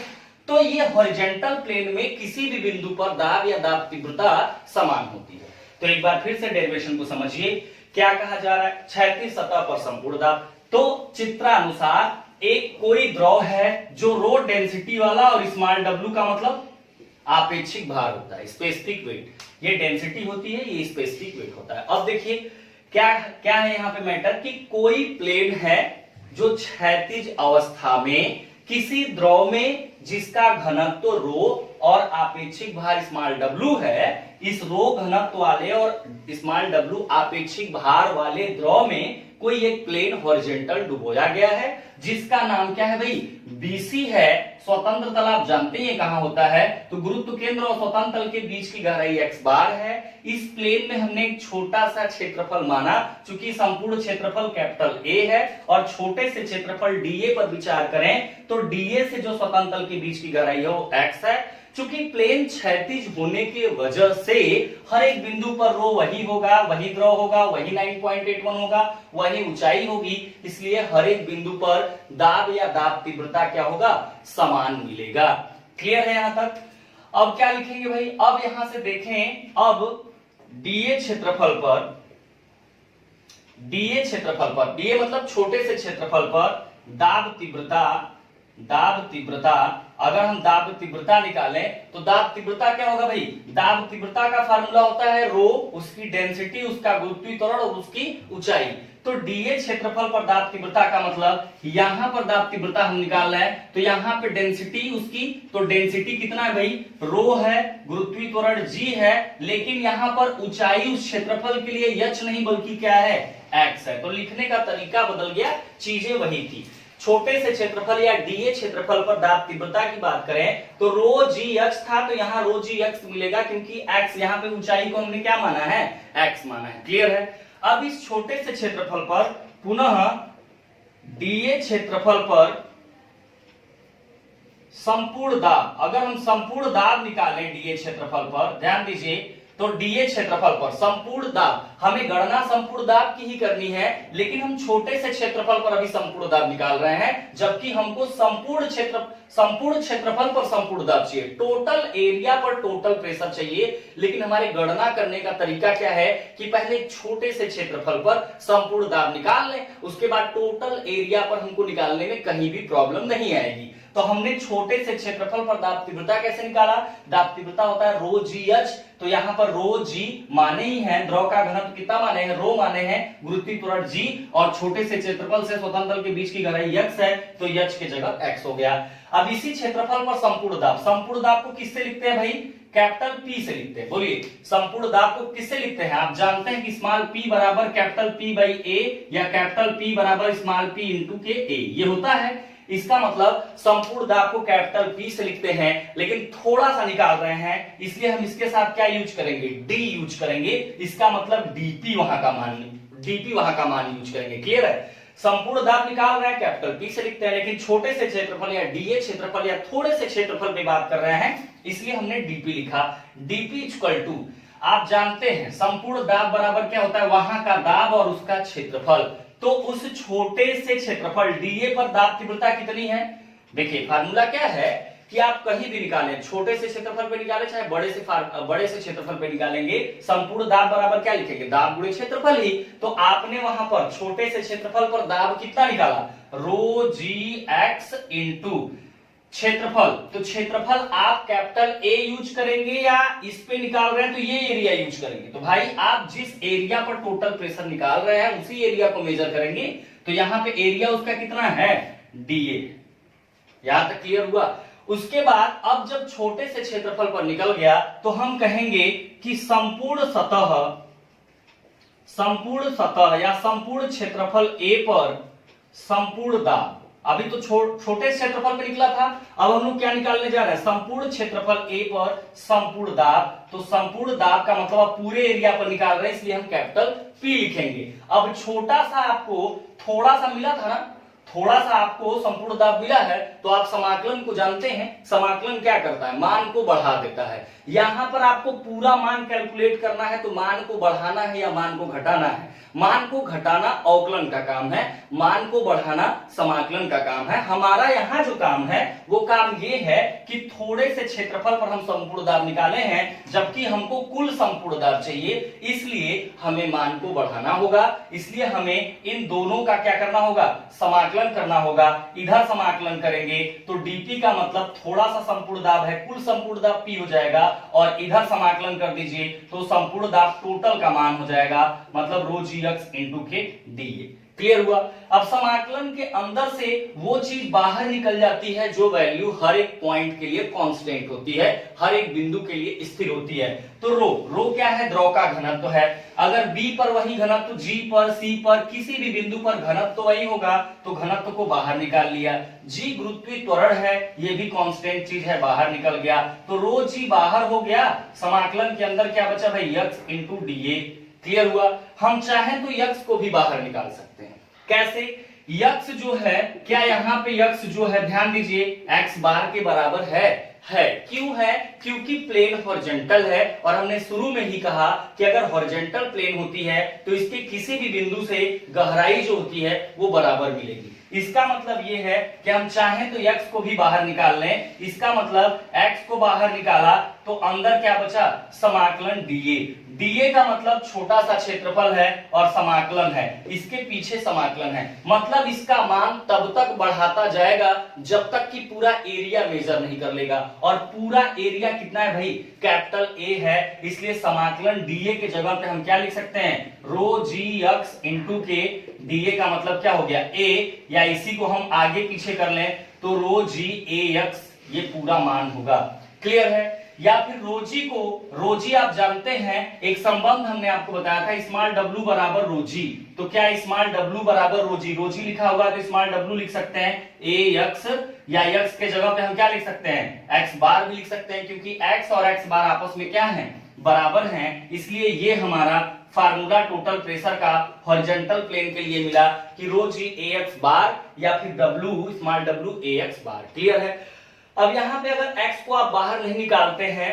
Speaker 1: तो ये हॉरिजॉन्टल प्लेन में किसी भी बिंदु पर दाब या दाब तीव्रता समान होती है। तो एक बार फिर से डेरिवेशन को समझिए, क्या कहा जा रहा है, क्षैतिज सतह पर संपूर्ण दाब। तो चित्रानुसार एक कोई द्रव है जो रो डेंसिटी वाला और स्मॉल w का मतलब आपेक्षिक भार होता है, स्पेसिफिक वेट। ये डेंसिटी होती है, ये स्पेसिफिक वेट होता है। अब देखिए क्या क्या है यहाँ पे मैटर कि कोई प्लेन है जो क्षैतिज अवस्था में किसी द्रव में जिसका घनत्व रो और आपेक्षिक भार स्मॉल w है, इस रो घनत्व वाले और स्मॉल w आपेक्षिक भार वाले द्रव में कोई एक प्लेन हॉरिजॉन्टल डुबोया गया है जिसका नाम क्या है भाई, BC है। स्वतंत्र तल आप जानते हैं कहां होता है, तो गुरुत्व केंद्र और स्वतंत्र तल के बीच की गहराई x बार है। इस प्लेन में हमने एक छोटा सा क्षेत्रफल माना, चूंकि संपूर्ण क्षेत्रफल कैपिटल A है और छोटे से क्षेत्रफल dA पर विचार करें तो dA से जो स्वतंत्र तल के बीच की गहराई है वो x है। चूंकि प्लेन क्षैतिज होने के वजह से हर एक बिंदु पर रो वही होगा, वही द्रव होगा, वही 9.81 होगा, वही ऊंचाई होगी, इसलिए हर एक बिंदु पर दाब या दाब तीव्रता क्या होगा, समान मिलेगा। क्लियर है यहां तक? अब क्या लिखेंगे भाई, अब यहां से देखें, अब डीए क्षेत्रफल पर डीए मतलब छोटे से क्षेत्रफल पर दाब तीव्रता अगर हम दाब तीव्रता निकालें तो दाब तीव्रता क्या होगा भाई, दाब तीव्रता का फार्मूला होता है रो, उसकी डेंसिटी, उसका गुरुत्वीय त्वरण और उसकी ऊंचाई। तो डीए क्षेत्रफल पर दाब तीव्रता का मतलब यहां पर दाब तीव्रता हम निकाल रहे हैं तो यहां पे डेंसिटी उसकी, तो डेंसिटी कितना है भाई, रो है, गुरुत्वीय त्वरण जी है, लेकिन यहां पर ऊंचाई उस क्षेत्रफल के लिए एच नहीं बल्कि क्या है, एक्स है। तो लिखने का तरीका बदल गया, चीजें वही थी। छोटे से क्षेत्रफल या डीए क्षेत्रफल पर दाब तीव्रता की बात करें तो रो जी एच था, तो यहाँ रो जी एक्स मिलेगा क्योंकि एक्स यहाँ पे ऊंचाई को हमने क्या माना है, एक्स माना है। क्लियर है? अब इस छोटे से क्षेत्रफल पर पुनः डीए क्षेत्रफल पर संपूर्ण दाब, अगर हम संपूर्ण दाब निकालें डीए क्षेत्रफल पर, ध्यान दीजिए, तो डीए क्षेत्रफल पर संपूर्ण दाब, हमें गणना संपूर्ण दाब की ही करनी है, लेकिन हम छोटे से क्षेत्रफल पर अभी संपूर्ण दाब निकाल रहे हैं, जबकि हमको संपूर्ण क्षेत्रफल पर संपूर्ण दाब चाहिए, टोटल एरिया पर टोटल प्रेशर चाहिए। लेकिन हमारे गणना करने का तरीका क्या है कि पहले छोटे से क्षेत्रफल पर संपूर्ण दाब निकाल लें, उसके बाद टोटल एरिया पर हमको निकालने में कहीं भी प्रॉब्लम नहीं आएगी। तो हमने छोटे से क्षेत्रफल पर दाब तीव्रता कैसे निकाला, दाब तीव्रता होता है रो जी एच, तो यहाँ पर रो जी माने ही है, द्रव का घनत्व कितना माने हैं, रो माने हैं, गुरुत्वीय त्वरण जी, और छोटे से क्षेत्रफल से स्वतंत्र तल के बीच की गहराई x है, तो h की जगह x हो गया। अब इसी क्षेत्रफल पर संपूर्ण दाब को किससे लिखते हैं भाई, कैपिटल P से लिखते हैं। बोलिए संपूर्ण दाब को किससे लिखते हैं, आप जानते हैं कि स्मॉल p बराबर कैपिटल P बाई A या कैपिटल P बराबर स्मॉल p इंटू के A, ये होता है। इसका मतलब संपूर्ण दाब को कैपिटल P से लिखते हैं, लेकिन थोड़ा सा निकाल रहे हैं, इसलिए हम इसके साथ क्या यूज करेंगे, D यूज करेंगे। इसका मतलब dP वहां का मान यूज करेंगे। क्लियर है? संपूर्ण दाब निकाल रहे हैं, कैपिटल P से लिखते हैं, लेकिन छोटे से क्षेत्रफल या डीए क्षेत्रफल या थोड़े से क्षेत्रफल पे बात कर रहे हैं, इसलिए हमने dP लिखा। dP इक्वल टू, आप जानते हैं संपूर्ण दाब बराबर क्या होता है, वहां का दाब और उसका क्षेत्रफल। तो उस छोटे से क्षेत्रफल डीए पर दाब तीव्रता कितनी है, देखिए फार्मूला क्या है कि आप कहीं भी निकालें, छोटे से क्षेत्रफल पे निकालें चाहे बड़े से क्षेत्रफल पे निकालेंगे, संपूर्ण दाब बराबर क्या लिखेंगे, दाब गुणे क्षेत्रफल ही। तो आपने वहां पर छोटे से क्षेत्रफल पर दाब कितना निकाला, रो जी एक्स इंटू क्षेत्रफल, तो क्षेत्रफल आप कैपिटल ए यूज करेंगे या इस पे निकाल रहे हैं तो ये एरिया यूज करेंगे। तो भाई आप जिस एरिया पर टोटल प्रेशर निकाल रहे हैं उसी एरिया को मेजर करेंगे। तो यहां पे एरिया उसका कितना है, डीए। यहां तक क्लियर हुआ। उसके बाद अब जब छोटे से क्षेत्रफल पर निकल गया तो हम कहेंगे कि संपूर्ण सतह या संपूर्ण क्षेत्रफल ए पर संपूर्ण दाब। अभी तो छोटे क्षेत्रफल पे निकला था, अब हम लोग क्या निकालने जा रहे हैं, संपूर्ण क्षेत्रफल ए पर संपूर्ण दाब। तो संपूर्ण दाब का मतलब आप पूरे एरिया पर निकाल रहे हैं, इसलिए हम कैपिटल पी लिखेंगे। अब छोटा सा आपको थोड़ा सा मिला था ना, थोड़ा सा आपको संपूर्ण दाब मिला है, तो आप समाकलन को जानते हैं। समाकलन क्या करता है, मान को बढ़ा देता है। यहां पर आपको पूरा मान कैलकुलेट करना है, तो मान को बढ़ाना है या मान को घटाना है। मान को घटाना अवकलन का काम है, मान को बढ़ाना समाकलन का काम है। हमारा यहां जो काम है वो काम ये है कि थोड़े से क्षेत्रफल पर हम संपूर्ण दाब निकाले हैं, जबकि हमको कुल संपूर्ण दाब चाहिए, इसलिए हमें मान को बढ़ाना होगा। इसलिए हमें इन दोनों का क्या करना होगा, समाकलन करना होगा। इधर समाकलन करेंगे तो डीपी का मतलब थोड़ा सा संपूर्ण दाब है, कुल संपूर्ण दाब पी हो जाएगा, और इधर समाकलन कर दीजिए तो संपूर्ण दाब टोटल का मान हो जाएगा, मतलब रो जी एक्स इंटू के डीए। क्लियर हुआ। अब समाकलन के अंदर से वो चीज बाहर निकल जाती है जो वैल्यू हर एक पॉइंट के लिए कांस्टेंट होती है, हर एक बिंदु के लिए स्थिर होती है। तो रो क्या है, द्रव का घनत्व है। अगर बी पर वही घनत्व, जी पर, सी पर, किसी भी बिंदु पर घनत्व तो वही होगा, तो घनत्व को बाहर निकाल लिया। जी गुरुत्वीय त्वरण है, ये भी कांस्टेंट चीज है, बाहर निकल गया। तो रो जी बाहर हो गया, समाकलन के अंदर क्या बचा भाई, एक्स इंटू डीए। क्लियर हुआ। हम चाहें तो यक्स को भी बाहर निकाल सकते हैं। कैसे, यक्स जो है, क्या यहाँ पे यक्स जो है, ध्यान दीजिए, एक्स बार के बराबर है। क्यों है, क्योंकि प्लेन हॉरिजॉन्टल है, और हमने शुरू में ही कहा कि अगर हॉरिजॉन्टल प्लेन होती है तो इसके किसी भी बिंदु से गहराई जो होती है वो बराबर मिलेगी। इसका मतलब ये है कि हम चाहें तो x को भी बाहर निकाल लें। इसका मतलब x को बाहर निकाला तो अंदर क्या बचा, समाकलन dA। dA का मतलब छोटा सा क्षेत्रफल है और समाकलन है, इसके पीछे समाकलन है, मतलब इसका मान तब तक बढ़ाता जाएगा जब तक कि पूरा एरिया मेजर नहीं कर लेगा। और पूरा एरिया कितना है भाई, कैपिटल A है, इसलिए समाकलन dA के जगह पे हम क्या लिख सकते हैं, रो जी एक्स इंटू के। dA का मतलब क्या हो गया, A, या इसी को हम आगे पीछे कर लें तो रो जी ए एक्स, ये पूरा मान होगा। क्लियर है। या फिर रोजी को, रोजी आप जानते हैं, एक संबंध हमने आपको बताया था, स्मॉल w बराबर रोजी। तो क्या स्मॉल w बराबर रोजी, रोजी लिखा होगा तो स्मॉल w लिख सकते हैं ए एक्स, या एक्स के जगह पे हम क्या लिख सकते हैं, एक्स बार भी लिख सकते हैं, क्योंकि एक्स और एक्स बार आपस में क्या है, बराबर हैं। इसलिए ये हमारा फार्मूला टोटल प्रेशर का हॉरिजॉन्टल प्लेन के लिए मिला कि रो जी ए एक्स बार या फिर w स्मॉल w ए एक्स बार। क्लियर है। अब यहां पे अगर x को आप बाहर नहीं निकालते हैं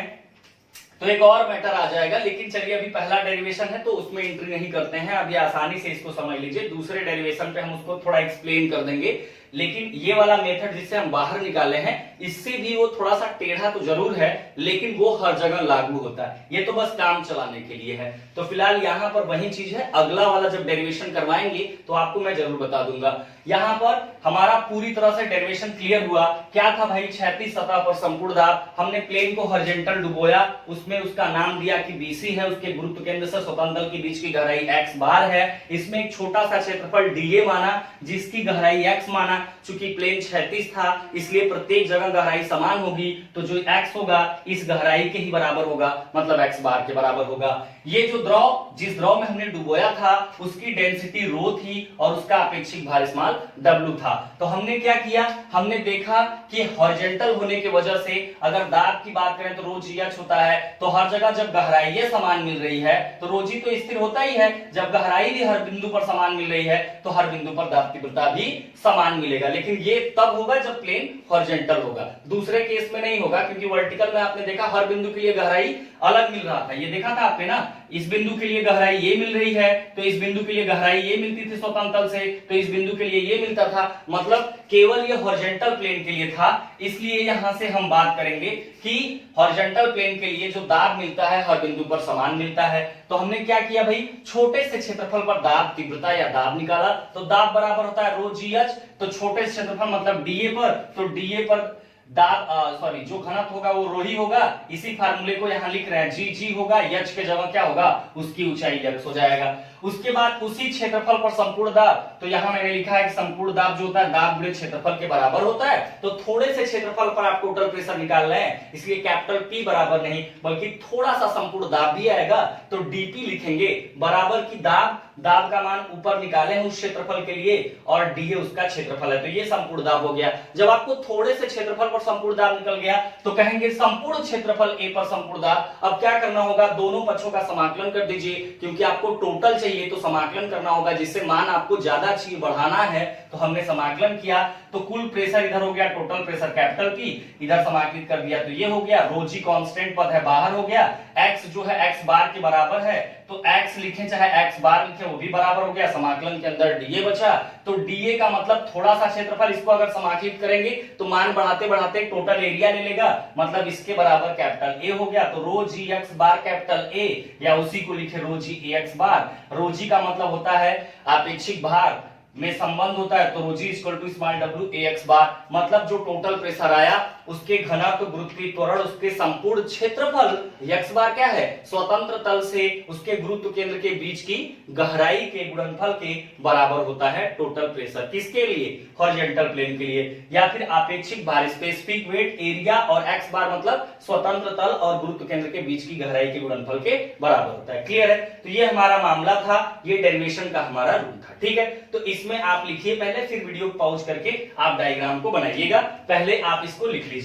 Speaker 1: तो एक और मैटर आ जाएगा, लेकिन चलिए अभी पहला डेरिवेशन है तो उसमें एंट्री नहीं करते हैं, अभी आसानी से इसको समझ लीजिए। दूसरे डेरिवेशन पे हम उसको थोड़ा एक्सप्लेन कर देंगे, लेकिन ये वाला मेथड जिससे हम बाहर निकाले हैं, इससे भी वो थोड़ा सा टेढ़ा तो जरूर है, लेकिन वो हर जगह लागू होता है। ये तो बस काम चलाने के लिए है। तो फिलहाल यहाँ पर वही चीज है, अगला वाला जब डेरिवेशन करवाएंगे तो आपको मैं जरूर बता दूंगा। यहाँ पर हमारा पूरी तरह से डेरिवेशन क्लियर हुआ। क्या था भाई, क्षैतिज सतह पर संपूर्ण दाब, हमने प्लेन को हॉरिजॉन्टल डुबोया, उसमें उसका नाम दिया कि BC है, उसके गुरुत्व केंद्र से स्वतंत्र तल के बीच की गहराई x बार है। इसमें एक छोटा सा क्षेत्रफल dA माना, जिसकी गहराई x माना। चूंकि प्लेन क्षैतिज था इसलिए प्रत्येक जगह गहराई समान होगी, तो जो x होगा इस गहराई के ही बराबर होगा, मतलब x बार के बराबर होगा। ये जो द्रव, जिस द्रव में हमने डुबोया था उसकी डेंसिटी रो थी और उसका अपेक्षिक भार स्मॉल w था। तो हमने क्या किया, हमने देखा कि हॉरिजॉन्टल होने की वजह से अगर दाब की बात करें तो रो जी एच होता है, तो हर जगह जब गहराई समान मिल रही है तो रो जी तो स्थिर होता ही है। जब गहराई भी हर बिंदु पर समान मिल रही है तो हर बिंदु पर दाब तीव्रता भी समान मिलेगा, लेकिन ये तब होगा जब प्लेन हॉरिजॉन्टल होगा, दूसरे केस में नहीं होगा। क्योंकि वर्टिकल में आपने देखा हर बिंदु के लिए गहराई अलग मिल रहा था, ये देखा था आपने ना, इस बिंदु के लिए गहराई ये मिल रही है तो इस बिंदु के लिए गहराई ये मिलती थी स्वतंत्र तल से, तो इस बिंदु के लिए ये मिलता था, मतलब केवल ये हॉरिजॉन्टल प्लेन के लिए था। इसलिए यहां से हम बात करेंगे कि हॉरिजॉन्टल प्लेन के लिए जो दाब मिलता है हर बिंदु पर समान मिलता है। तो हमने क्या किया भाई, छोटे से क्षेत्रफल पर दाब तीव्रता या दाब निकाला, तो दाब बराबर होता है रो जी एच, तो छोटे क्षेत्रफल मतलब डीए पर, तो डीए पर दाब सॉरी जो घनत्व होगा वो रो ही होगा, इसी फार्मूले को यहाँ लिख रहे हैं, जी जी होगा, यच के जगह क्या होगा, उसकी ऊंचाई यक्स हो जाएगा। उसके बाद उसी क्षेत्रफल पर संपूर्ण दाब, तो यहाँ मैंने लिखा है कि संपूर्ण दाब जो होता है दाब गुणे क्षेत्रफल के बराबर होता है। तो थोड़े से क्षेत्रफल पर आप टोटल प्रेशर निकाल रहे हैं, इसलिए कैपिटल P बराबर नहीं बल्कि थोड़ा सा संपूर्ण दाब भी आएगा, तो डीपी लिखेंगे बराबर की दाब, दाब का मान ऊपर निकाले हैं उस क्षेत्रफल के लिए, और डी उसका क्षेत्रफल है, तो ये संपूर्ण दाब हो गया। जब आपको थोड़े से क्षेत्रफल पर संपूर्ण दाब निकल गया तो कहेंगे संपूर्ण क्षेत्रफल ए पर संपूर्ण दाब। अब क्या करना होगा, दोनों पक्षों का समाकलन कर दीजिए, क्योंकि आपको टोटल चाहिए तो समाकलन करना होगा, जिससे मान आपको ज्यादा चाहिए बढ़ाना है, तो हमने समाकलन किया तो कुल प्रेशर इधर हो गया, टोटल प्रेशर कैपिटल P, इधर समाकलित कर दिया तो ये हो गया, रो जी कांस्टेंट पद है बाहर हो गया, x जो है x बार के बराबर है, तो x लिखें चाहे x बार लिखें वो भी बराबर हो गया, समाकलन के अंदर dA बचा, तो dA का मतलब थोड़ा सा क्षेत्रफल, इसको अगर समाकलित करेंगे तो मान बढ़ाते बढ़ाते टोटल एरिया ले लेगा, मतलब इसके बराबर कैपिटल A हो गया, तो रो जी x बार कैपिटल A, या उसी को लिखे रो जी AX बार। रो जी का मतलब होता है आपेक्षिक भार में संबंध होता है, तो रोजी equal to small w AX bar, मतलब जो टोटल प्रेशर आया उसके घनत्व, गुरुत्वीय त्वरण, उसके संपूर्ण क्षेत्रफल x बार क्या है, स्वतंत्र तल से उसके गुरुत्व केंद्र के बीच की गहराई के गुणनफल के बराबर होता है टोटल प्रेशर। किसके लिए, हॉरिजॉन्टल प्लेन के लिए, या फिर आपेक्षिक भार, स्पेसिफिक वेट एरिया, और x बार मतलब स्वतंत्र तल और गुरुत्व केंद्र के बीच की गहराई के गुणनफल के बराबर होता है। क्लियर है, तो ये हमारा मामला था, ये डेरिवेशन का हमारा रूल था। ठीक है, तो इसमें आप लिखिए पहले, फिर वीडियो को पॉज करके आप डायग्राम को बनाइएगा, पहले आप इसको लिख लीजिए,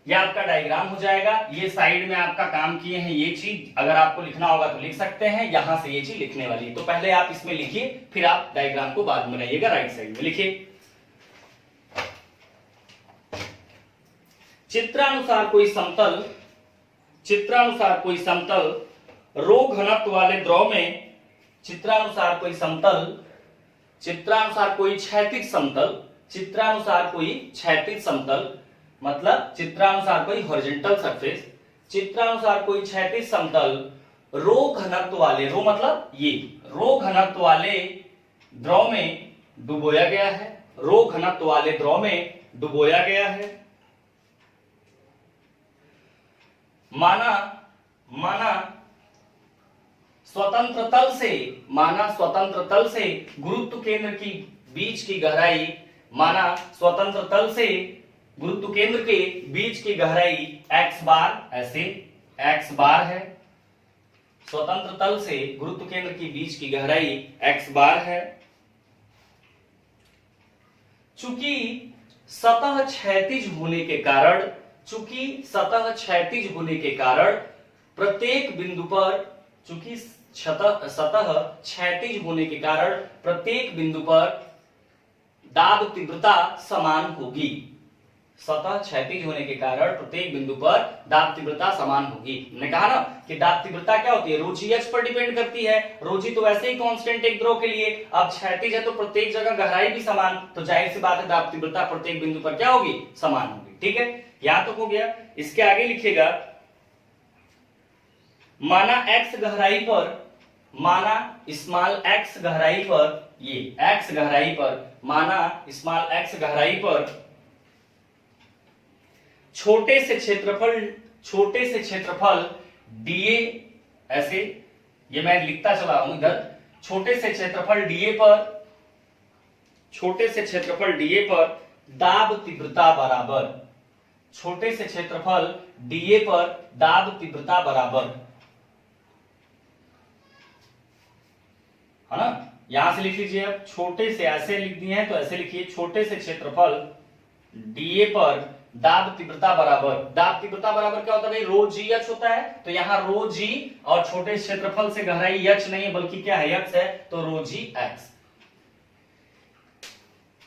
Speaker 1: ये आपका डायग्राम हो जाएगा। ये साइड में आपका काम किए हैं, ये चीज अगर आपको लिखना होगा तो लिख सकते हैं, यहां से ये चीज लिखने वाली है, तो पहले आप इसमें लिखिए, फिर आप डायग्राम को बाद में बनाइएगा। राइट साइड में लिखिए, चित्रानुसार कोई समतल रो घनत्व वाले द्रव में, चित्रानुसार कोई क्षैतिज समतल, मतलब चित्रानुसार कोई हॉरिजॉन्टल सरफेस, चित्रानुसार कोई क्षैतिज समतल रो घनत्व वाले, रो मतलब ये, रो घनत्व वाले द्रव में डुबोया गया है, रो घनत्व वाले द्रव में डुबोया गया है। माना स्वतंत्र तल से गुरुत्व केंद्र की बीच की गहराई, माना स्वतंत्र तल से गुरुत्व केंद्र के बीच की गहराई x बार, ऐसे x बार है, स्वतंत्र तल से गुरुत्व केंद्र की बीच की गहराई x बार है। चूंकि सतह क्षैतिज होने के कारण प्रत्येक बिंदु पर, चूंकि सतह क्षैतिज होने के कारण प्रत्येक बिंदु पर दाब तीव्रता समान होगी, सतह क्षैतिज होने के कारण प्रत्येक बिंदु पर दाब तीव्रता समान होगी। हमने कहा ना कि दाब तीव्रता क्या होती है, रोजी एच पर डिपेंड करती है, रोजी तो वैसे ही कांस्टेंट एक द्रव के लिए, अब क्षैतिज है तो प्रत्येक जगह गहराई भी समान, तो जाहिर सी बात है दाब तीव्रता प्रत्येक बिंदु पर क्या होगी, समान होगी। ठीक है, यहां तक हो गया। इसके आगे लिखिएगा, माना x गहराई पर, माना स्मॉल x गहराई पर, ये x गहराई पर, माना स्मॉल x गहराई पर छोटे से क्षेत्रफल dA, ऐसे ये मैं लिखता चला हूं इधर, छोटे से क्षेत्रफल dA पर दाब तीव्रता बराबर, छोटे से क्षेत्रफल dA पर दाब तीव्रता बराबर, है ना। यहां से लिख लीजिए, अब छोटे से ऐसे लिख दिए हैं तो ऐसे लिखिए, छोटे से क्षेत्रफल dA पर दाब तीव्रता बराबर, दाब तीव्रता बराबर क्या होता है भाई, रो जी एच होता है, तो यहाँ रो जी और छोटे क्षेत्रफल से गहराई एच नहीं है बल्कि क्या है, एक्स है, तो रो जी एक्स।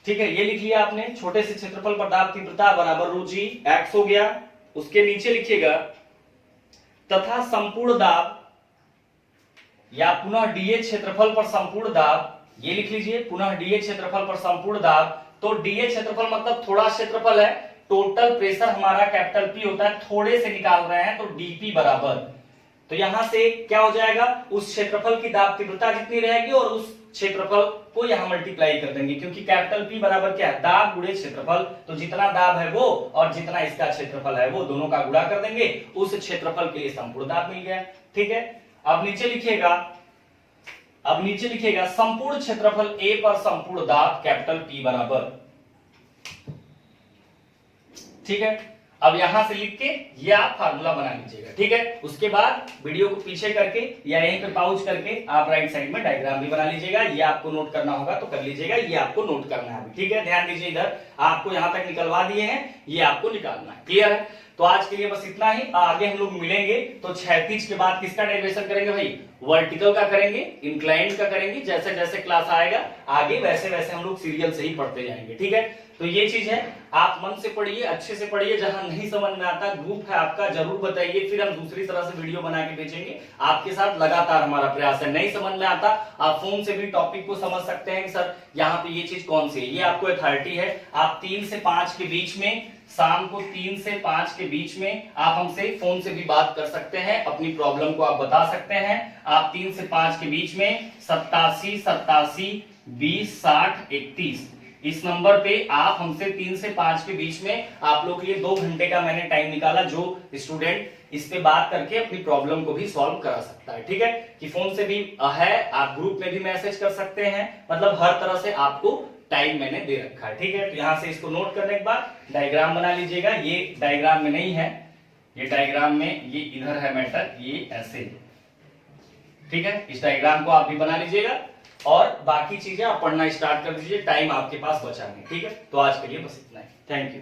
Speaker 1: ठीक है, ये लिख लिया आपने, छोटे से क्षेत्रफल पर दाब तीव्रता बराबर रो जी एक्स हो गया। उसके नीचे लिखिएगा, तथा संपूर्ण दाब या पुनः डीए क्षेत्रफल पर संपूर्ण दाब, ये लिख लीजिए, पुनः डीए क्षेत्रफल पर संपूर्ण दाब, तो डीए क्षेत्रफल मतलब थोड़ा क्षेत्रफल है, टोटल प्रेशर हमारा कैपिटल P होता है, थोड़े से निकाल रहे हैं तो डीपी बराबर, तो यहां से क्या हो जाएगा, उस क्षेत्रफल की दाब तीव्रता जितनी रहेगी और उस क्षेत्रफल को यहाँ मल्टीप्लाई कर देंगे, क्योंकि कैपिटल P बराबर क्या है, दाब गुणे क्षेत्रफल। तो जितना दाब है वो और जितना इसका क्षेत्रफल है वो दोनों का गुणा कर देंगे, उस क्षेत्रफल के लिए संपूर्ण दाब मिल गया। ठीक है, अब नीचे लिखिएगा संपूर्ण क्षेत्रफल A पर संपूर्ण दाब कैपिटल P बराबर। ठीक है, अब यहां से लिख के ये आप फार्मूला बना लीजिएगा। ठीक है, उसके बाद वीडियो को पीछे करके या यहीं पे पॉज करके आप राइट साइड में डायग्राम भी बना लीजिएगा। ये आपको नोट करना होगा तो कर लीजिएगा, ये आपको नोट करना है। ठीक है, ध्यान दीजिए, इधर आपको यहां तक निकलवा दिए हैं, ये आपको निकालना है। क्लियर है? तो आज के लिए बस इतना ही। आगे हम लोग मिलेंगे तो क्षैतिज के बाद किसका डेरिवेशन करेंगे भाई, वर्टिकल का करेंगे, इंक्लाइंड का करेंगे। जैसे जैसे क्लास आएगा आगे वैसे वैसे हम लोग सीरियल से ही पढ़ते जाएंगे। ठीक है, तो ये चीज है, आप मन से पढ़िए, अच्छे से पढ़िए। जहां नहीं समझ में आता ग्रुप है आपका, जरूर बताइए, फिर हम दूसरी तरह से वीडियो बना के भेजेंगे। आपके साथ लगातार हमारा प्रयास है। नहीं समझ में आता आप फोन से भी टॉपिक को समझ सकते हैं कि सर यहाँ पे ये चीज कौन सी है, ये आपको अथॉरिटी है। आप 3 से 5 के बीच में, शाम को 3 से 5 के बीच में आप हमसे फोन से भी बात कर सकते हैं, अपनी प्रॉब्लम को आप बता सकते हैं। आप 3 से 5 के बीच में 87 87 20 60 31 इस नंबर पे आप हमसे 3 से 5 के बीच में, आप लोग के लिए 2 घंटे का मैंने टाइम निकाला, जो स्टूडेंट इस पे बात करके अपनी प्रॉब्लम को भी सॉल्व करा सकता है। ठीक है, कि फोन से भी है, आप ग्रुप में भी मैसेज कर सकते हैं, मतलब हर तरह से आपको टाइम मैंने दे रखा है। ठीक है, तो यहां से इसको नोट करने के बाद डायग्राम बना लीजिएगा। ये डायग्राम में नहीं है, ये डायग्राम में ये इधर है मैटर, ये ऐसे। ठीक है, इस डायग्राम को आप भी बना लीजिएगा और बाकी चीजें आप पढ़ना स्टार्ट कर दीजिए, टाइम आपके पास बचा नहीं। ठीक है, तो आज के लिए बस इतना ही। Thank you.